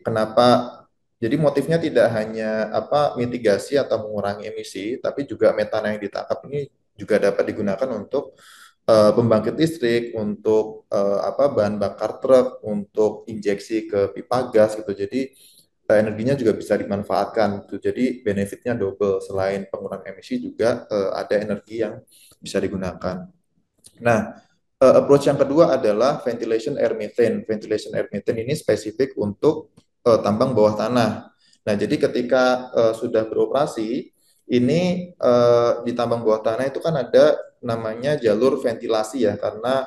Speaker 4: motifnya tidak hanya mitigasi atau mengurangi emisi, tapi juga metana yang ditangkap ini juga dapat digunakan untuk pembangkit listrik, untuk bahan bakar truk, untuk injeksi ke pipa gas gitu. Jadi energinya juga bisa dimanfaatkan gitu. Jadi benefitnya double. Selain pengurangan emisi juga ada energi yang bisa digunakan. Nah, approach yang kedua adalah ventilation air methane. Ventilation air methane ini spesifik untuk tambang bawah tanah. Nah, jadi ketika sudah beroperasi, ini di tambang bawah tanah itu kan ada namanya jalur ventilasi ya, karena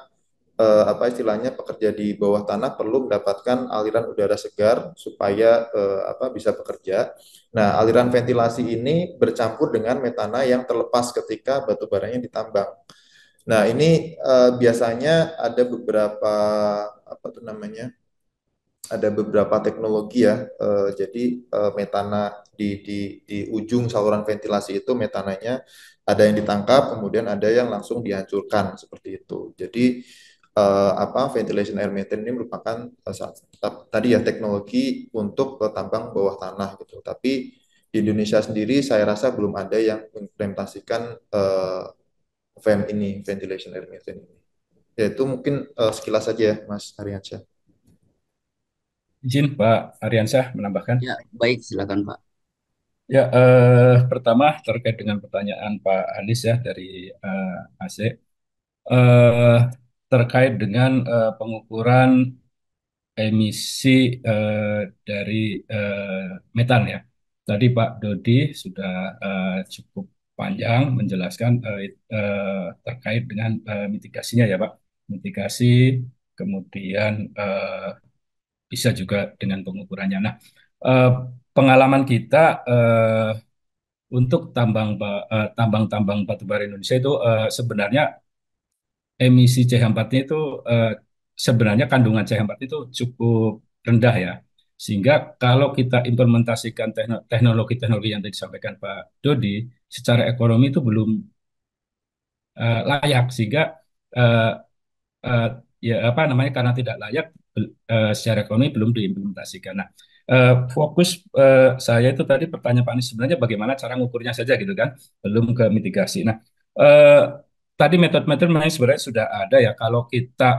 Speaker 4: istilahnya pekerja di bawah tanah perlu mendapatkan aliran udara segar supaya bisa bekerja. Nah, aliran ventilasi ini bercampur dengan metana yang terlepas ketika batu baranya ditambang. Nah, ini biasanya ada beberapa apa tuh namanya? Ada beberapa teknologi ya. Jadi metana di ujung saluran ventilasi itu metananya ada yang ditangkap, kemudian ada yang langsung dihancurkan seperti itu. Jadi ventilation air methane ini merupakan tadi ya teknologi untuk tambang bawah tanah gitu. Tapi di Indonesia sendiri saya rasa belum ada yang mengimplementasikan VAM ini, ventilation air methane ini. Ya itu mungkin sekilas saja ya, Mas Aryansyah.
Speaker 7: Izin Pak Aryansyah menambahkan.
Speaker 2: Ya, baik, silakan Pak.
Speaker 7: Ya, pertama terkait dengan pertanyaan Pak Anies ya dari AC, eh, terkait dengan pengukuran emisi dari metan ya. Tadi Pak Dodi sudah cukup panjang menjelaskan terkait dengan mitigasinya ya Pak. Mitigasi, kemudian bisa juga dengan pengukurannya. Nah, eh, pengalaman kita untuk tambang-tambang batu bara Indonesia itu sebenarnya emisi CH4-nya itu eh, sebenarnya kandungan CH4 itu cukup rendah ya. Sehingga kalau kita implementasikan teknologi-teknologi yang tadi disampaikan Pak Dodi, secara ekonomi itu belum layak sehingga eh, eh, ya apa namanya karena tidak layak secara ekonomi belum diimplementasikan. Nah, fokus saya itu tadi pertanyaan Pak Anies sebenarnya bagaimana cara ngukurnya saja gitu kan, belum ke mitigasi. Nah, eh, tadi metode-metode memang sebenarnya sudah ada ya. Kalau kita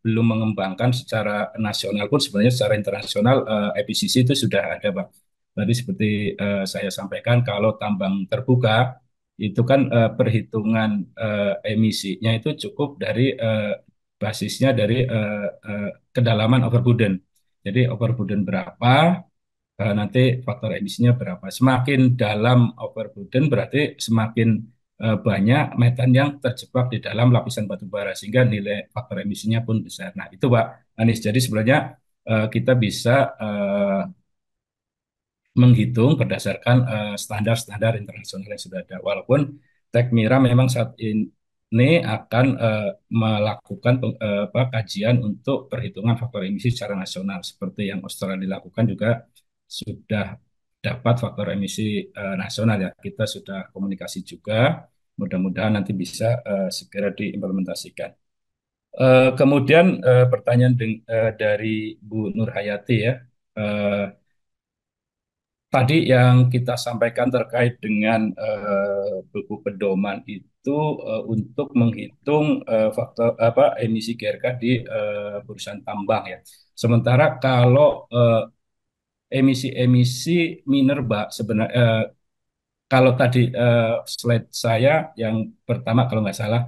Speaker 7: belum mengembangkan secara nasional pun sebenarnya secara internasional EPCC itu sudah ada, Pak. Tadi seperti saya sampaikan, kalau tambang terbuka itu kan perhitungan emisinya itu cukup dari basisnya dari kedalaman overburden. Jadi overburden berapa, nanti faktor emisinya berapa. Semakin dalam overburden berarti semakin banyak metan yang terjebak di dalam lapisan batu bara sehingga nilai faktor emisinya pun besar. Nah, itu Pak Anies. Jadi sebenarnya kita bisa menghitung berdasarkan standar-standar internasional yang sudah ada. Walaupun Tekmira memang saat ini akan melakukan kajian untuk perhitungan faktor emisi secara nasional, seperti yang Australia dilakukan juga sudah dapat faktor emisi nasional ya. Kita sudah komunikasi juga, mudah-mudahan nanti bisa segera diimplementasikan. Kemudian pertanyaan dari Bu Nur Hayati ya. Eh, Tadi yang kita sampaikan terkait dengan buku pedoman itu untuk menghitung faktor apa emisi GRK di perusahaan tambang ya. Sementara kalau emisi-emisi minerba sebenarnya kalau tadi slide saya yang pertama kalau nggak salah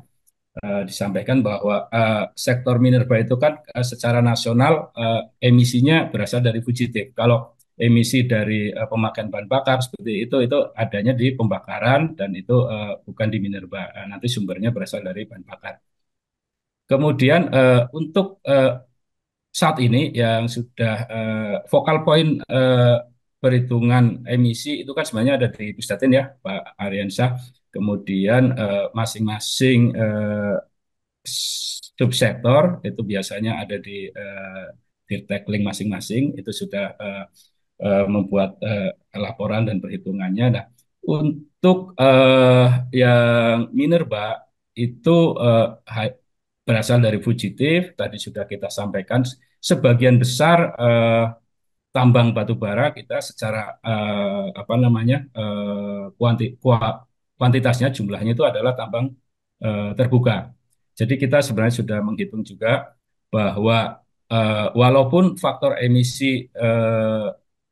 Speaker 7: disampaikan bahwa sektor minerba itu kan secara nasional emisinya berasal dari fugitif. Kalau emisi dari pemakaian bahan bakar seperti itu adanya di pembakaran dan itu bukan di minerba. Nanti sumbernya berasal dari bahan bakar. Kemudian untuk saat ini yang sudah focal point perhitungan emisi itu kan sebenarnya ada di Pustatin ya, Pak Aryansyah. Kemudian masing-masing subsektor itu biasanya ada di Dirtekling masing-masing itu sudah membuat laporan dan perhitungannya. Nah, untuk yang minerba itu berasal dari fugitif tadi sudah kita sampaikan sebagian besar tambang batu bara kita secara apa namanya kuantitasnya jumlahnya itu adalah tambang terbuka. Jadi kita sebenarnya sudah menghitung juga bahwa walaupun faktor emisi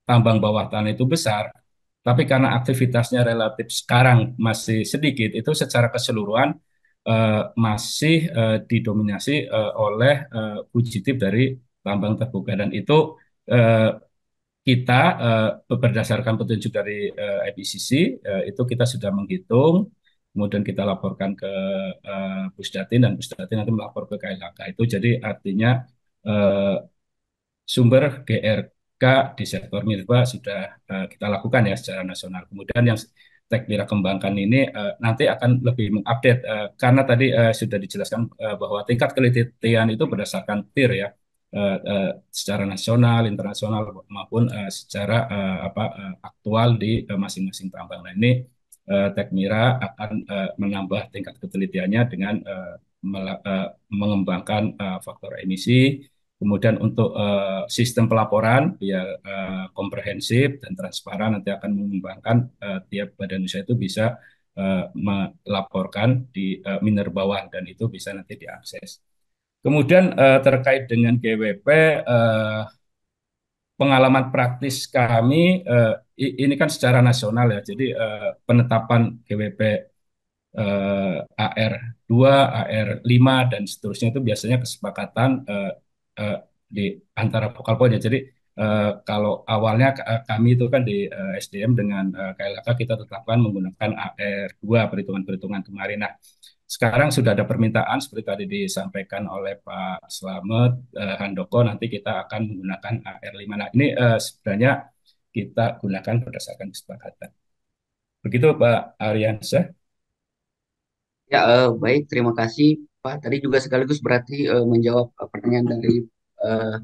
Speaker 7: tambang bawah tanah itu besar, tapi karena aktivitasnya relatif sekarang masih sedikit, itu secara keseluruhan masih didominasi oleh fugitif dari tambang terbuka dan itu eh, kita berdasarkan petunjuk dari IPCC itu kita sudah menghitung, kemudian kita laporkan ke Pusdatin dan Pusdatin nanti melapor ke KLHK itu jadi artinya eh, sumber GRK di sektor minerba sudah kita lakukan ya secara nasional. Kemudian yang Tekmira kembangkan ini nanti akan lebih mengupdate karena tadi sudah dijelaskan bahwa tingkat kelitian itu berdasarkan tier ya secara nasional, internasional maupun secara apa aktual di masing-masing tambang. Nah ini Tekmira akan menambah tingkat ketelitiannya dengan mengembangkan faktor emisi. Kemudian untuk sistem pelaporan biar komprehensif dan transparan nanti akan mengembangkan tiap badan usaha itu bisa melaporkan di Minerbawan dan itu bisa nanti diakses. Kemudian terkait dengan GWP, pengalaman praktis kami ini kan secara nasional ya, jadi penetapan GWP AR2, AR5 dan seterusnya itu biasanya kesepakatan di antara vokal point ya. Jadi kalau awalnya kami itu kan di SDM dengan KLHK kita tetapkan menggunakan AR2 perhitungan-perhitungan kemarin. Nah, sekarang sudah ada permintaan seperti tadi disampaikan oleh Pak Slamet Handoko nanti kita akan menggunakan AR5. Nah, ini sebenarnya kita gunakan berdasarkan kesepakatan. Begitu Pak Aryansyah.
Speaker 2: Ya, baik, terima kasih Pak. Tadi juga sekaligus berarti menjawab pertanyaan dari eh,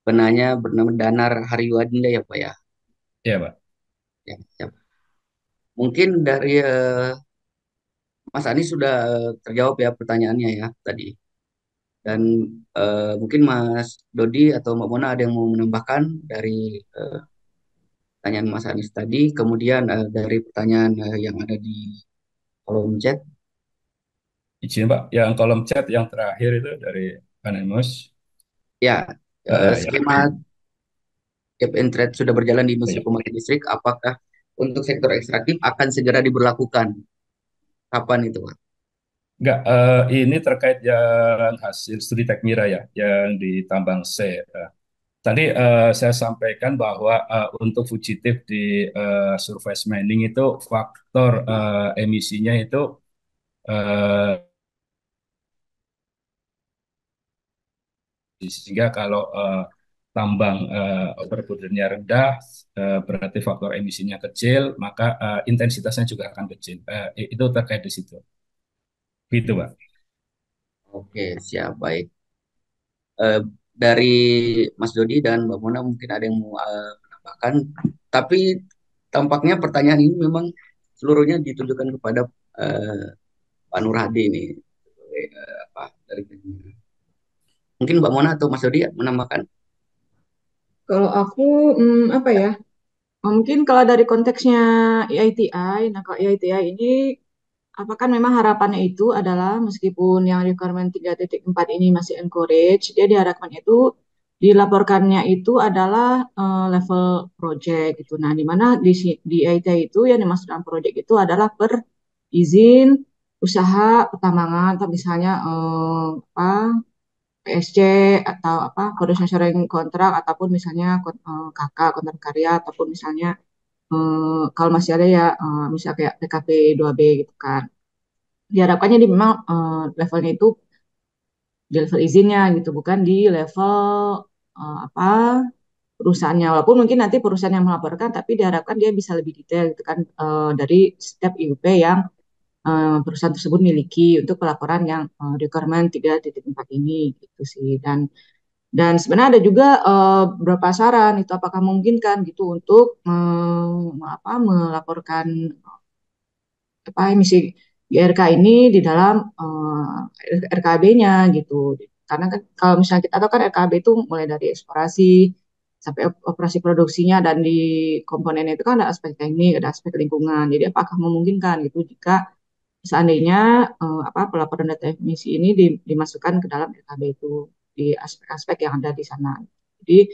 Speaker 2: penanya bernama Danar Hariwadinda ya Pak ya.
Speaker 7: Ya, Pak.
Speaker 2: Ya, ya. Mungkin dari Mas Anies sudah terjawab ya pertanyaannya ya tadi. Dan mungkin Mas Dodi atau Mbak Mona ada yang mau menambahkan dari eh, pertanyaan Mas Anies tadi. Kemudian dari pertanyaan yang ada di kolom chat.
Speaker 7: Izin Pak, yang kolom chat yang terakhir itu dari Anonymous.
Speaker 2: Ya,
Speaker 7: Ya,
Speaker 2: skema cap and trade sudah berjalan di industri
Speaker 7: ya.
Speaker 2: pembangkit listrik. Apakah untuk sektor ekstraktif akan segera diberlakukan? Kapan itu, Pak?
Speaker 7: Enggak, ini terkait yang hasil studi Tekmira ya, yang di Tambang C. Tadi saya sampaikan bahwa untuk fugitif di surface mining itu faktor emisinya itu eh, sehingga kalau tambang overburdennya rendah, berarti faktor emisinya kecil, maka intensitasnya juga akan kecil. Itu terkait di situ. Gitu, Pak.
Speaker 2: Oke, siap, baik. Eh, dari Mas Dodi dan Mbak Mona mungkin ada yang mau menambahkan, tapi tampaknya pertanyaan ini memang seluruhnya ditujukan kepada eh, Pak Nur Hadi ini. Apa, dari mungkin Mbak Mona atau Mas Dodi ya menambahkan.
Speaker 3: Kalau aku apa ya? Mungkin kalau dari konteksnya EITI, nah kalau EITI ini apakah memang harapannya itu adalah meskipun yang requirement 3.4 ini masih encourage, dia diharapkan itu dilaporkannya itu adalah level project gitu. Nah, di mana di EITI itu yang dimaksud dalam project itu adalah per izin usaha pertambangan atau misalnya apa PSC atau apa production sharing kontrak ataupun misalnya KK kontrak karya ataupun misalnya kalau masih ada ya misalnya kayak PKP 2B gitu kan. Diharapkannya di memang levelnya itu di level izinnya gitu bukan di level apa perusahaannya walaupun mungkin nanti perusahaan yang melaporkan tapi diharapkan dia bisa lebih detail gitu kan dari setiap IUP yang perusahaan tersebut miliki untuk pelaporan yang requirement 3.4 ini gitu sih dan sebenarnya ada juga beberapa saran itu apakah mungkin kan gitu untuk melaporkan apa emisi GRK ini di dalam RKB-nya gitu. Karena kan kalau misalnya kita tahu kan RKB itu mulai dari eksplorasi sampai operasi produksinya dan di komponennya itu kan ada aspek teknik, ada aspek lingkungan. Jadi apakah memungkinkan gitu jika seandainya apa pelaporan data emisi ini dimasukkan ke dalam RKB itu di aspek-aspek yang ada di sana. Jadi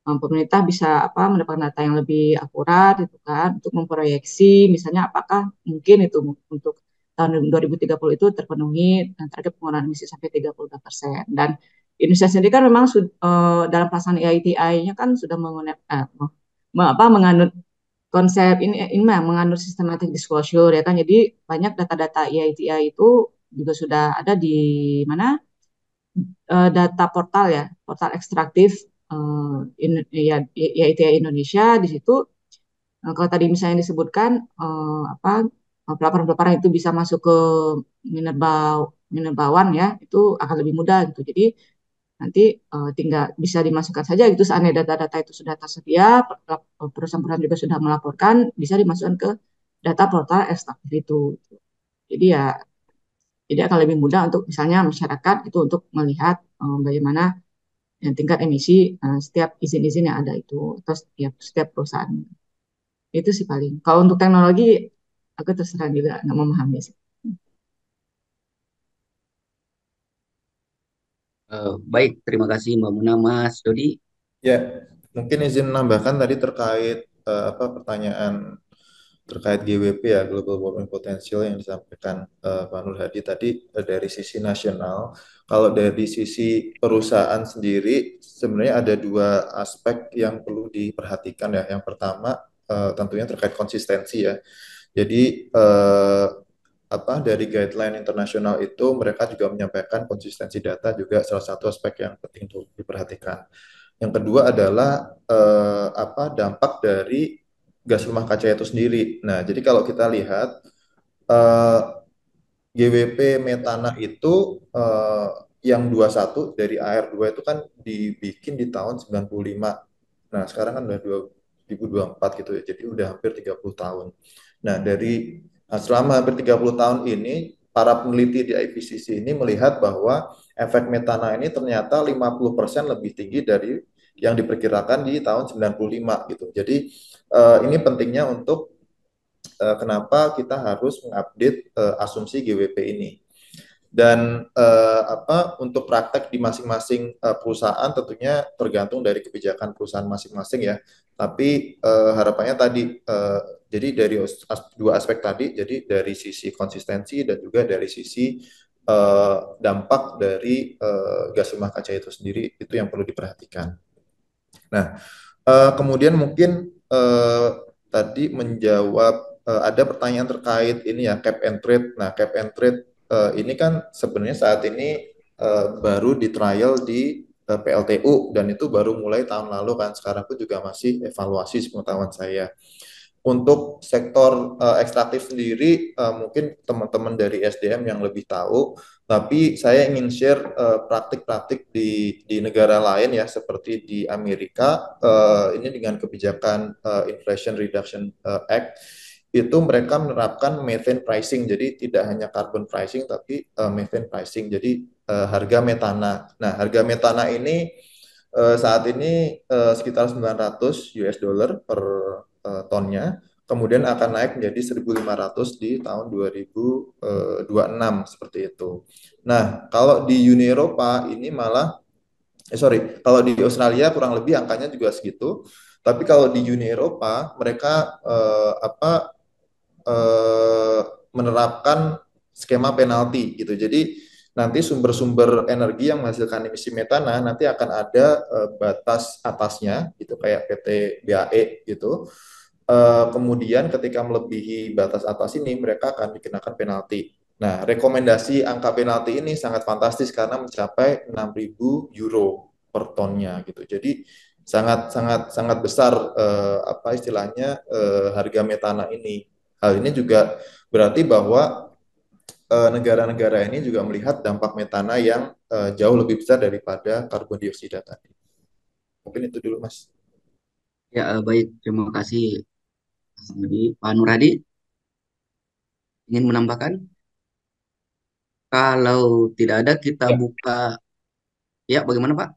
Speaker 3: pemerintah bisa apa mendapatkan data yang lebih akurat itu kan untuk memproyeksi misalnya apakah mungkin itu untuk tahun 2030 itu terpenuhi target pengurangan emisi sampai 32%. Dan Indonesia sendiri kan memang dalam pelaksanaan EITI-nya kan sudah menganut konsep ini mah menganut systematic disclosure ya kan. Jadi banyak data-data EITI itu juga sudah ada di mana data portal ya, portal ekstraktif ya, IITI Indonesia di situ. Kalau tadi misalnya disebutkan apa pelaporan-pelaporan itu bisa masuk ke Minerba Minerbawan ya, itu akan lebih mudah gitu. Jadi nanti tinggal bisa dimasukkan saja gitu seandainya data-data itu sudah tersedia, perusahaan-perusahaan juga sudah melaporkan, bisa dimasukkan ke data portal ekstraktif itu. Jadi ya jadi akan lebih mudah untuk misalnya masyarakat itu untuk melihat bagaimana tingkat emisi setiap izin-izin yang ada itu atau setiap perusahaan. Itu sih paling. Kalau untuk teknologi, aku terserah juga nggak memahami sih.
Speaker 2: Baik, terima kasih Mbak Muna, Mas Dodi.
Speaker 4: Ya, mungkin izin menambahkan tadi terkait apa pertanyaan terkait GWP ya, Global Warming Potential yang disampaikan Pak Nur Hadi tadi dari sisi nasional. Kalau dari sisi perusahaan sendiri, sebenarnya ada dua aspek yang perlu diperhatikan ya. Yang pertama tentunya terkait konsistensi ya. Jadi apa dari guideline internasional itu mereka juga menyampaikan konsistensi data juga salah satu aspek yang penting untuk diperhatikan. Yang kedua adalah apa dampak dari gas rumah kaca itu sendiri. Nah, jadi kalau kita lihat eh, GWP metana itu yang 21 dari AR2 itu kan dibikin di tahun 95. Nah, sekarang kan udah 2024 gitu ya. Jadi udah hampir 30 tahun. Nah, selama hampir 30 tahun ini para peneliti di IPCC ini melihat bahwa efek metana ini ternyata 50% lebih tinggi dari yang diperkirakan di tahun 95 gitu. Jadi ini pentingnya untuk kenapa kita harus mengupdate asumsi GWP ini. Dan apa untuk praktek di masing-masing perusahaan tentunya tergantung dari kebijakan perusahaan masing-masing ya. Tapi harapannya tadi jadi dari dua aspek tadi, jadi dari sisi konsistensi dan juga dari sisi dampak dari gas rumah kaca itu sendiri itu yang perlu diperhatikan. Nah, kemudian mungkin tadi menjawab ada pertanyaan terkait ini ya cap and trade. Nah, cap and trade ini kan sebenarnya saat ini baru di trial di PLTU dan itu baru mulai tahun lalu kan. Sekarang pun juga masih evaluasi sepengetahuan saya. Untuk sektor ekstraktif sendiri, mungkin teman-teman dari SDM yang lebih tahu, tapi saya ingin share praktik-praktik di negara lain ya, seperti di Amerika, ini dengan kebijakan Inflation Reduction Act, itu mereka menerapkan methane pricing, jadi tidak hanya carbon pricing, tapi methane pricing, jadi harga metana. Nah, harga metana ini saat ini sekitar 900 US dollar per tonnya, kemudian akan naik menjadi 1.500 di tahun 2026 seperti itu. Nah, kalau di Uni Eropa ini malah kalau di Australia kurang lebih angkanya juga segitu. Tapi kalau di Uni Eropa mereka eh, menerapkan skema penalti gitu. Jadi nanti sumber-sumber energi yang menghasilkan emisi metana nanti akan ada batas atasnya gitu kayak PT BAE gitu. Kemudian ketika melebihi batas atas ini mereka akan dikenakan penalti. Nah, rekomendasi angka penalti ini sangat fantastis karena mencapai 6.000 euro per tonnya gitu. Jadi sangat sangat sangat besar apa istilahnya harga metana ini. Hal ini juga berarti bahwa negara-negara ini juga melihat dampak metana yang jauh lebih besar daripada karbon dioksida tadi. Mungkin itu dulu, Mas.
Speaker 2: Ya, baik. Terima kasih. Jadi, Pak Nur Hadi ingin menambahkan? Kalau tidak ada, kita
Speaker 7: Ya,
Speaker 2: buka. Ya, bagaimana Pak?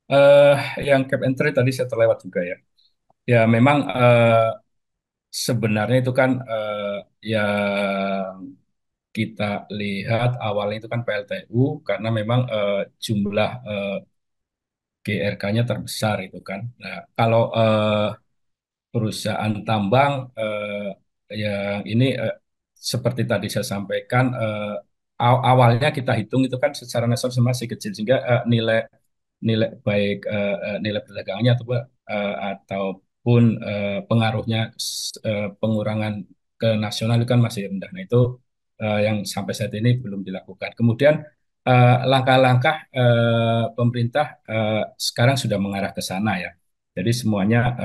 Speaker 7: eh, yang cap and trade tadi saya terlewat juga ya. Ya, memang sebenarnya itu kan yang kita lihat awalnya itu kan PLTU karena memang jumlah GRK-nya terbesar itu kan. Nah, kalau perusahaan tambang yang ini seperti tadi saya sampaikan awalnya kita hitung itu kan secara nasional masih kecil sehingga nilai nilai baik nilai perdagangannya ataupun pengaruhnya pengurangan ke nasional itu kan masih rendah. Nah, itu yang sampai saat ini belum dilakukan. Kemudian langkah-langkah pemerintah sekarang sudah mengarah ke sana ya. Jadi semuanya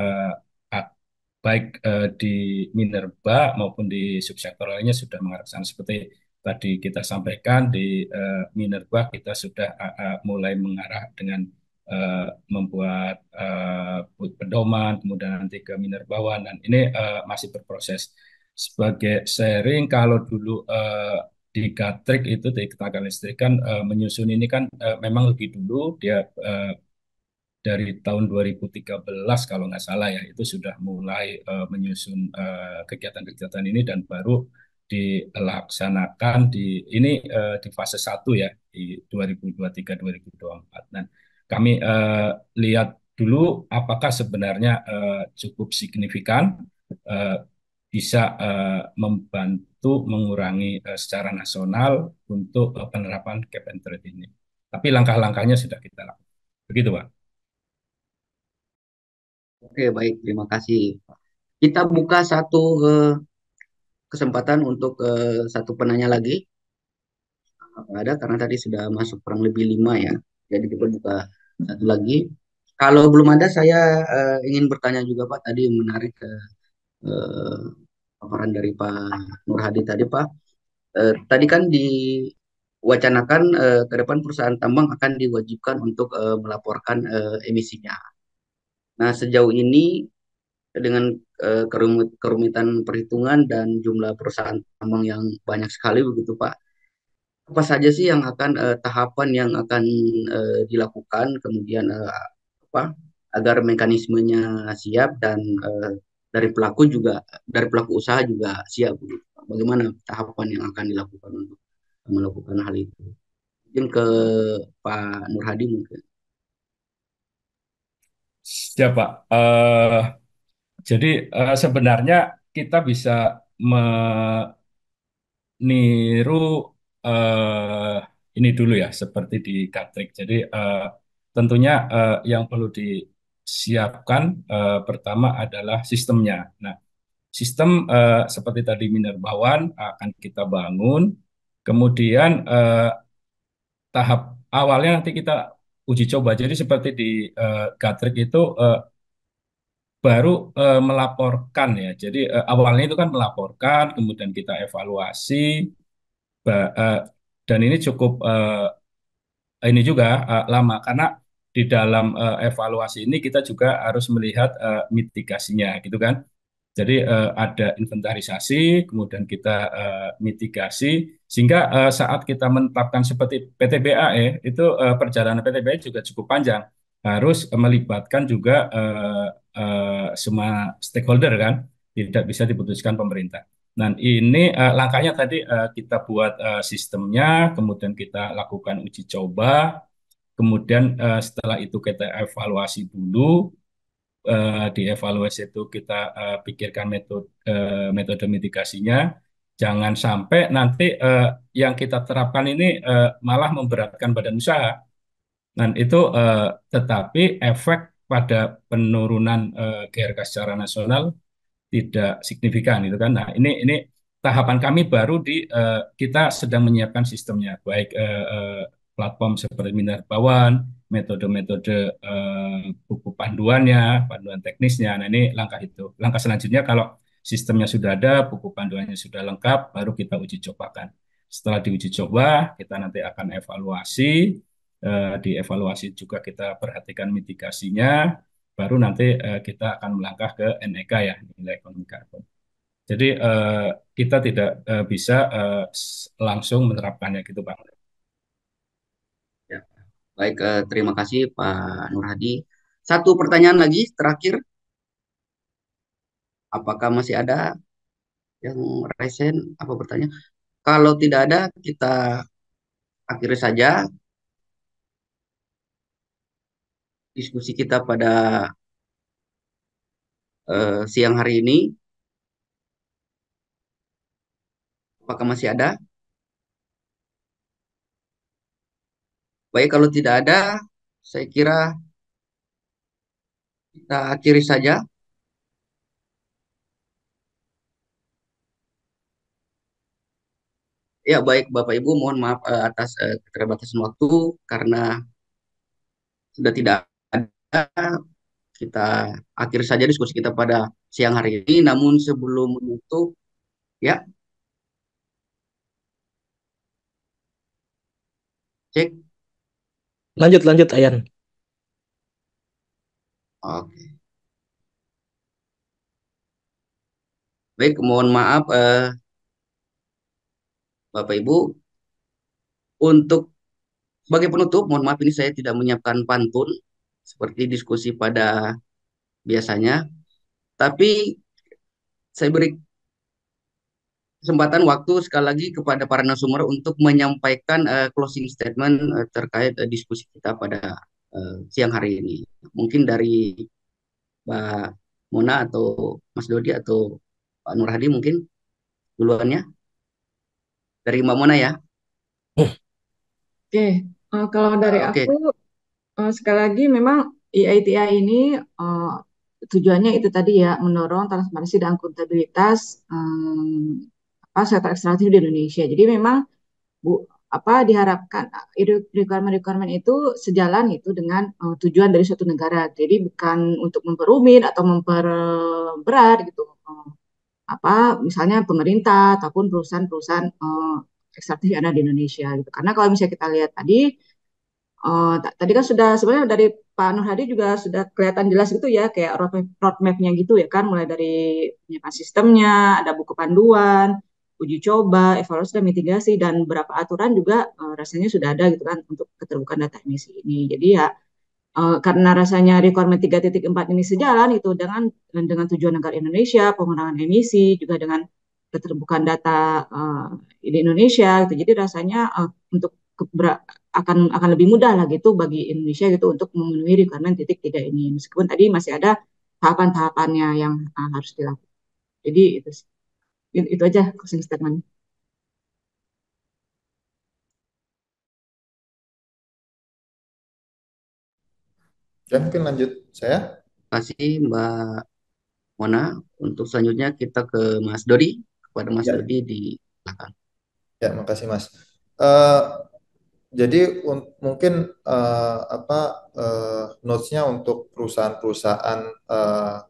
Speaker 7: baik di minerba maupun di subsektor lainnya sudah mengarah ke sana. Seperti tadi kita sampaikan di minerba kita sudah mulai mengarah dengan membuat pedoman, kemudian nanti ke minerbawan dan ini masih berproses. Sebagai sharing, kalau dulu di Gatrik itu di tenaga listrik kan menyusun ini kan memang lebih dulu dia dari tahun 2013 kalau nggak salah ya itu sudah mulai menyusun kegiatan-kegiatan ini dan baru dilaksanakan ini di fase satu ya di 2023-2024. Dan kami lihat dulu apakah sebenarnya cukup signifikan eh, bisa membantu mengurangi secara nasional untuk penerapan cap and trade ini. Tapi langkah-langkahnya sudah kita lakukan. Begitu, Pak.
Speaker 2: Oke, baik. Terima kasih. Kita buka satu kesempatan untuk satu penanya lagi. Apa ada? Karena tadi sudah masuk kurang lebih 5 ya. Jadi kita buka satu lagi. Kalau belum ada, saya ingin bertanya juga Pak. Tadi menarik eh, paparan dari Pak Nur Hadi tadi Pak. Tadi kan diwacanakan ke depan perusahaan tambang akan diwajibkan untuk melaporkan emisinya. Nah, sejauh ini dengan kerumitan perhitungan dan jumlah perusahaan tambang yang banyak sekali begitu Pak. Apa saja sih yang akan tahapan yang akan dilakukan kemudian apa agar mekanismenya siap dan dari pelaku juga dari pelaku usaha juga siap begitu. Bagaimana tahapan yang akan dilakukan untuk melakukan hal itu? Mungkin ke Pak Nur Hadi mungkin.
Speaker 7: Siap, Pak. Jadi sebenarnya kita bisa meniru ini dulu ya, seperti di Gatrik. Jadi tentunya yang perlu diingat siapkan pertama adalah sistemnya. Nah, sistem seperti tadi Minerbawan akan kita bangun, kemudian tahap awalnya nanti kita uji coba. Jadi seperti di Gatrek itu baru melaporkan ya. Jadi awalnya itu kan melaporkan, kemudian kita evaluasi, ba- eh, dan ini cukup ini juga lama karena di dalam evaluasi ini kita juga harus melihat mitigasinya, gitu kan. Jadi ada inventarisasi, kemudian kita mitigasi, sehingga saat kita menetapkan seperti PTBAE, itu perjalanan PTBAE juga cukup panjang, harus melibatkan juga semua stakeholder kan, tidak bisa diputuskan pemerintah. Nah, ini langkahnya tadi kita buat sistemnya, kemudian kita lakukan uji coba, kemudian setelah itu kita evaluasi dulu, di evaluasi itu kita pikirkan metode mitigasinya. Jangan sampai nanti yang kita terapkan ini malah memberatkan badan usaha. Dan itu tetapi efek pada penurunan GRK secara nasional tidak signifikan itu kan. Nah, ini tahapan kami baru di kita sedang menyiapkan sistemnya, baik platform seperti Minerbawan, metode-metode buku panduannya, panduan teknisnya. Nah, ini langkah itu. Langkah selanjutnya kalau sistemnya sudah ada, buku panduannya sudah lengkap, baru kita uji cobakan. Setelah diuji coba, kita nanti akan evaluasi. Di evaluasi juga kita perhatikan mitigasinya, baru nanti kita akan melangkah ke NEK ya, nilai ekonomi karbon. Jadi kita tidak bisa langsung menerapkannya gitu Pak.
Speaker 2: Ya, baik, terima kasih Pak Nur Hadi. Satu pertanyaan lagi terakhir, apakah masih ada yang resen apa bertanya? Kalau tidak ada, kita akhiri saja diskusi kita pada siang hari ini. Apakah masih ada? Baik, kalau tidak ada, saya kira kita akhiri saja. Ya, baik Bapak Ibu, mohon maaf atas keterbatasan waktu karena sudah tidak ada. Kita akhiri saja diskusi kita pada siang hari ini. Namun sebelum menutup, ya, cek.
Speaker 1: Lanjut, lanjut, Ayan.
Speaker 2: Oke. Baik, mohon maaf Bapak Ibu. Untuk sebagai penutup, mohon maaf ini saya tidak menyiapkan pantun seperti diskusi pada biasanya. Tapi saya beri kesempatan waktu sekali lagi kepada para narasumber untuk menyampaikan closing statement terkait diskusi kita pada siang hari ini. Mungkin dari Mbak Mona atau Mas Dodi atau Pak Nur Hadi mungkin duluannya. Dari Mbak Mona ya.
Speaker 3: Oke, kalau dari
Speaker 2: Oke.
Speaker 3: aku sekali lagi memang EITI ini eh, tujuannya itu tadi ya mendorong transparansi dan akuntabilitas apa sektor ekstraktif di Indonesia. Jadi memang Bu apa diharapkan requirement-requirement itu sejalan itu dengan tujuan dari suatu negara. Jadi bukan untuk memperumit atau memperberat gitu. Apa misalnya pemerintah ataupun perusahaan-perusahaan ekstraktif yang ada di Indonesia gitu. Karena kalau misalnya kita lihat tadi tadi kan sudah sebenarnya dari Pak Nur Hadi juga sudah kelihatan jelas gitu ya kayak roadmap-nya gitu ya kan mulai dari penyiapan sistemnya, ada buku panduan, uji coba, evaluasi dan mitigasi dan beberapa aturan juga rasanya sudah ada gitu kan untuk keterbukaan data emisi ini. Jadi ya karena rasanya requirement 3.4 ini sejalan itu dengan tujuan negara Indonesia, pengurangan emisi juga dengan keterbukaan data di Indonesia gitu. Jadi rasanya untuk akan lebih mudah lah gitu bagi Indonesia gitu untuk memenuhi requirement titik tiga ini. Meskipun tadi masih ada tahapan-tahapannya yang harus dilakukan. Jadi itu aja closing statement.
Speaker 4: Ya, mungkin lanjut saya.
Speaker 2: Kasih Mbak Mona. Untuk selanjutnya kita ke Mas Dodi. Kepada Mas
Speaker 4: Ya,
Speaker 2: Dodi di belakang.
Speaker 4: ya, makasih Mas. Eh, Jadi mungkin notes-nya untuk perusahaan-perusahaan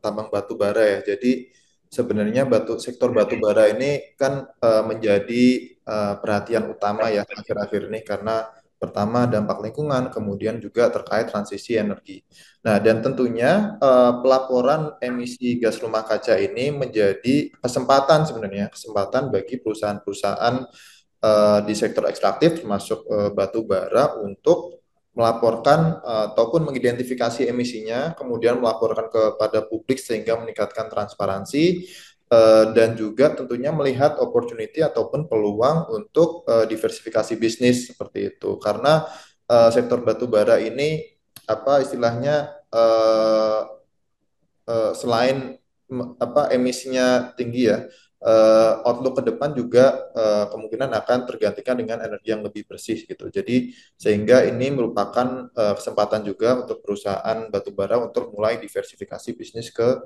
Speaker 4: tambang batu bara ya. Jadi sebenarnya sektor batu bara ini kan menjadi perhatian utama ya akhir-akhir ini karena pertama dampak lingkungan, kemudian juga terkait transisi energi. Nah, dan tentunya pelaporan emisi gas rumah kaca ini menjadi kesempatan sebenarnya, kesempatan bagi perusahaan-perusahaan di sektor ekstraktif termasuk batu bara untuk melaporkan ataupun mengidentifikasi emisinya, kemudian melaporkan kepada publik sehingga meningkatkan transparansi dan juga tentunya melihat opportunity ataupun peluang untuk diversifikasi bisnis seperti itu. Karena sektor batu bara ini apa istilahnya selain emisinya tinggi ya, outlook ke depan juga kemungkinan akan tergantikan dengan energi yang lebih bersih gitu. Jadi sehingga ini merupakan kesempatan juga untuk perusahaan batubara untuk mulai diversifikasi bisnis ke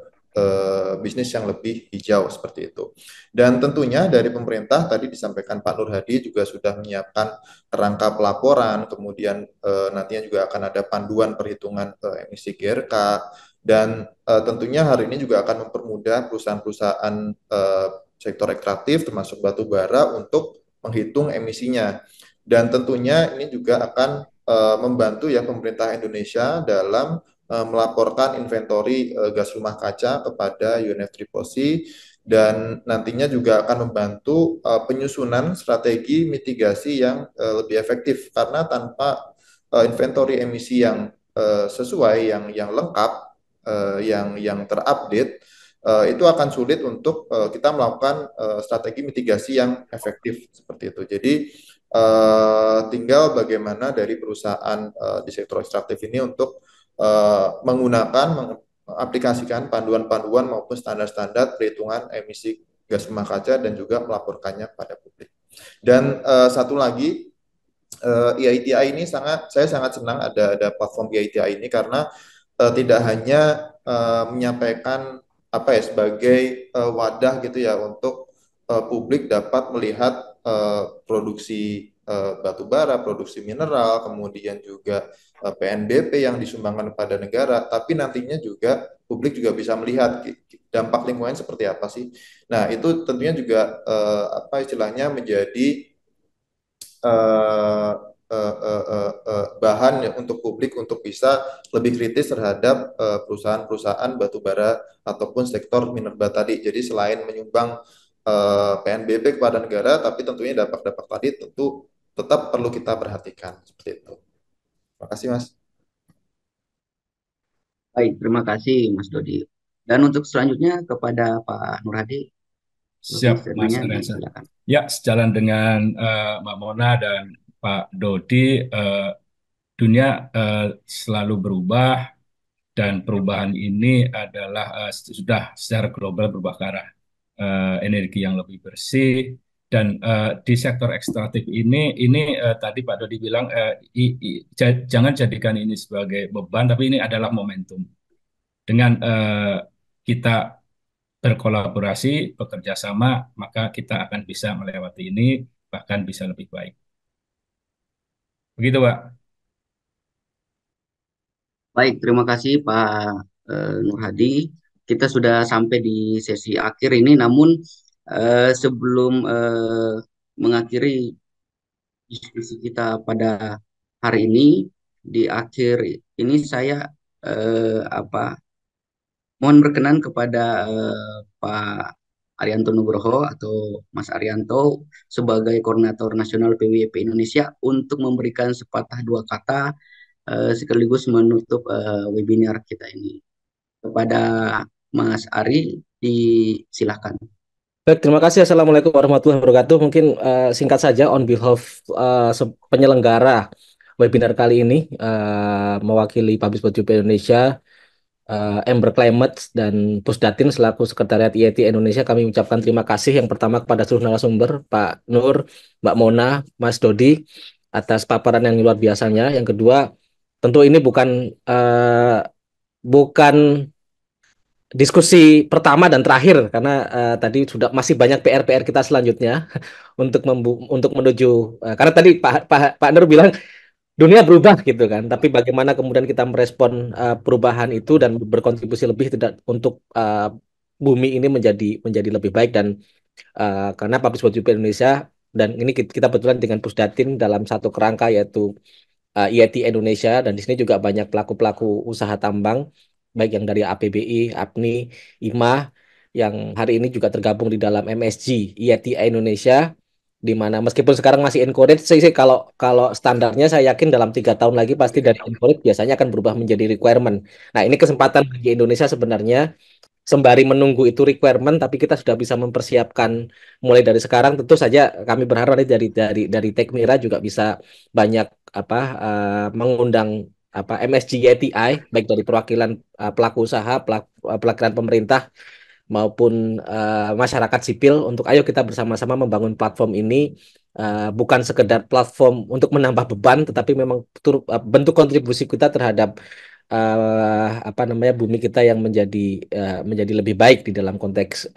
Speaker 4: bisnis yang lebih hijau seperti itu. Dan tentunya dari pemerintah tadi disampaikan Pak Nur Hadi juga sudah menyiapkan kerangka pelaporan, kemudian nantinya juga akan ada panduan perhitungan emisi GRK, dan tentunya hari ini juga akan mempermudah perusahaan-perusahaan sektor ekstraktif termasuk batu bara untuk menghitung emisinya. Dan tentunya ini juga akan membantu ya pemerintah Indonesia dalam melaporkan inventory gas rumah kaca kepada UNFCCC dan nantinya juga akan membantu penyusunan strategi mitigasi yang lebih efektif karena tanpa inventory emisi yang sesuai yang lengkap yang terupdate itu akan sulit untuk kita melakukan strategi mitigasi yang efektif seperti itu. Jadi tinggal bagaimana dari perusahaan di sektor ekstraktif ini untuk mengaplikasikan panduan-panduan maupun standar-standar perhitungan emisi gas rumah kaca dan juga melaporkannya kepada publik. Dan satu lagi EITI ini saya sangat senang ada platform EITI ini karena tidak hanya menyampaikan apa ya sebagai wadah gitu ya untuk publik dapat melihat produksi batu bara, produksi mineral, kemudian juga PNBP yang disumbangkan kepada negara, tapi nantinya juga publik juga bisa melihat dampak lingkungan seperti apa sih. Nah, itu tentunya juga apa istilahnya menjadi uh, bahan ya untuk publik untuk bisa lebih kritis terhadap perusahaan-perusahaan batubara ataupun sektor minerba tadi. Jadi selain menyumbang PNBP kepada negara, tapi tentunya dampak-dampak tadi tentu tetap perlu kita perhatikan seperti itu. Terima kasih, Mas.
Speaker 2: Baik, terima kasih Mas Dodi. Dan untuk selanjutnya kepada Pak Nur Hadi, closing
Speaker 7: Siap, Mas
Speaker 2: statement-nya
Speaker 7: Ariansyah.
Speaker 2: disilakan.
Speaker 7: Ya, sejalan dengan Mbak Mona dan Pak Dodi, dunia selalu berubah dan perubahan ini adalah sudah secara global berubah ke arah energi yang lebih bersih dan di sektor ekstraktif ini tadi Pak Dodi bilang jangan jadikan ini sebagai beban, tapi ini adalah momentum. Dengan kita berkolaborasi, bekerja sama, maka kita akan bisa melewati ini, bahkan bisa lebih baik. Begitu, Pak.
Speaker 2: Baik, terima kasih Pak Nur Hadi. Kita sudah sampai di sesi akhir ini, namun sebelum mengakhiri diskusi kita pada hari ini, di akhir ini saya apa mohon berkenan kepada Pak Arianto Nugroho atau Mas Arianto sebagai Koordinator Nasional PWP Indonesia untuk memberikan sepatah dua kata sekaligus menutup webinar kita ini. Kepada Mas Ari, disilahkan.
Speaker 1: Baik, terima kasih. Assalamualaikum warahmatullahi wabarakatuh. Mungkin singkat saja on behalf penyelenggara webinar kali ini mewakili Publis Batu Indonesia, Ember Climate dan Pusdatin selaku Sekretariat IET Indonesia, kami ucapkan terima kasih yang pertama kepada seluruh narasumber, Pak Nur, Mbak Mona, Mas Dodi atas paparan yang luar biasanya. Yang kedua,
Speaker 9: tentu ini bukan diskusi pertama dan terakhir karena tadi sudah masih banyak PR-PR kita selanjutnya untuk menuju karena tadi Pak Nur bilang dunia berubah gitu kan, tapi bagaimana kemudian kita merespon perubahan itu dan berkontribusi lebih tidak untuk bumi ini menjadi lebih baik dan karena Public World Indonesia dan ini kita kebetulan dengan Pusdatin dalam satu kerangka yaitu IIT Indonesia dan di sini juga banyak pelaku-pelaku usaha tambang baik yang dari APBI, APNI, IMA yang hari ini juga tergabung di dalam MSG IIT Indonesia di mana meskipun sekarang masih encourage sih kalau kalau standarnya saya yakin dalam 3 tahun lagi pasti dari encourage biasanya akan berubah menjadi requirement. Nah ini kesempatan bagi Indonesia sebenarnya sembari menunggu itu requirement, tapi kita sudah bisa mempersiapkan mulai dari sekarang. Tentu saja kami berharap nanti dari Tekmira juga bisa banyak mengundang MSG YTI baik dari perwakilan pelaku usaha, perwakilan pemerintah maupun masyarakat sipil untuk ayo kita bersama-sama membangun platform ini bukan sekedar platform untuk menambah beban, tetapi memang bentuk kontribusi kita terhadap bumi kita yang menjadi lebih baik di dalam konteks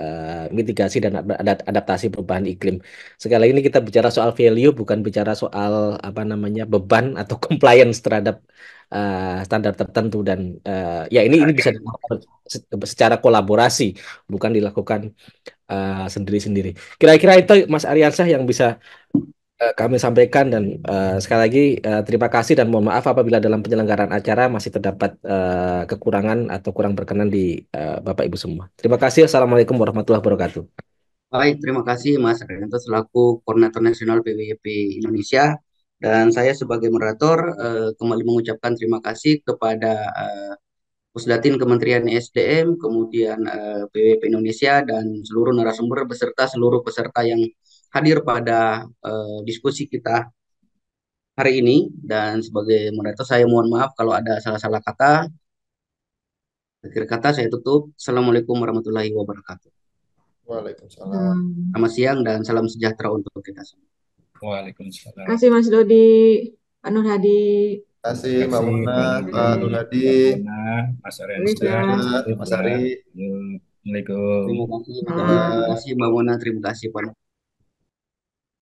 Speaker 9: mitigasi dan adaptasi perubahan iklim. Sekali lagi ini kita bicara soal value bukan bicara soal beban atau compliance terhadap standar tertentu dan ya ini bisa dilakukan secara kolaborasi bukan dilakukan sendiri-sendiri. Kira-kira itu Mas Aryansyah yang bisa kami sampaikan dan sekali lagi terima kasih dan mohon maaf apabila dalam penyelenggaraan acara masih terdapat kekurangan atau kurang berkenan di Bapak Ibu semua. Terima kasih. Assalamualaikum warahmatullahi wabarakatuh.
Speaker 2: Baik, terima kasih Mas Arianto selaku Koordinator Nasional PWP Indonesia. Dan saya sebagai moderator kembali mengucapkan terima kasih kepada Pusdatin Kementerian SDM, kemudian PWP Indonesia, dan seluruh narasumber beserta seluruh peserta yang hadir pada diskusi kita hari ini. Dan sebagai moderator saya mohon maaf kalau ada salah-salah kata. Akhir kata saya tutup. Assalamualaikum warahmatullahi wabarakatuh.
Speaker 4: Waalaikumsalam.
Speaker 2: Selamat siang dan salam sejahtera untuk kita semua.
Speaker 7: Waalaikumsalam.
Speaker 3: Terima kasih Mas Dodi, Pak Nur Hadi.
Speaker 4: Terima kasih Mbak Muna, Pak Nur Hadi,
Speaker 7: Mas
Speaker 3: Terima
Speaker 7: Aryansyah,
Speaker 4: Mas Ari.
Speaker 7: Assalamualaikum.
Speaker 2: Terima kasih Mbak Mona, terima kasih Pak.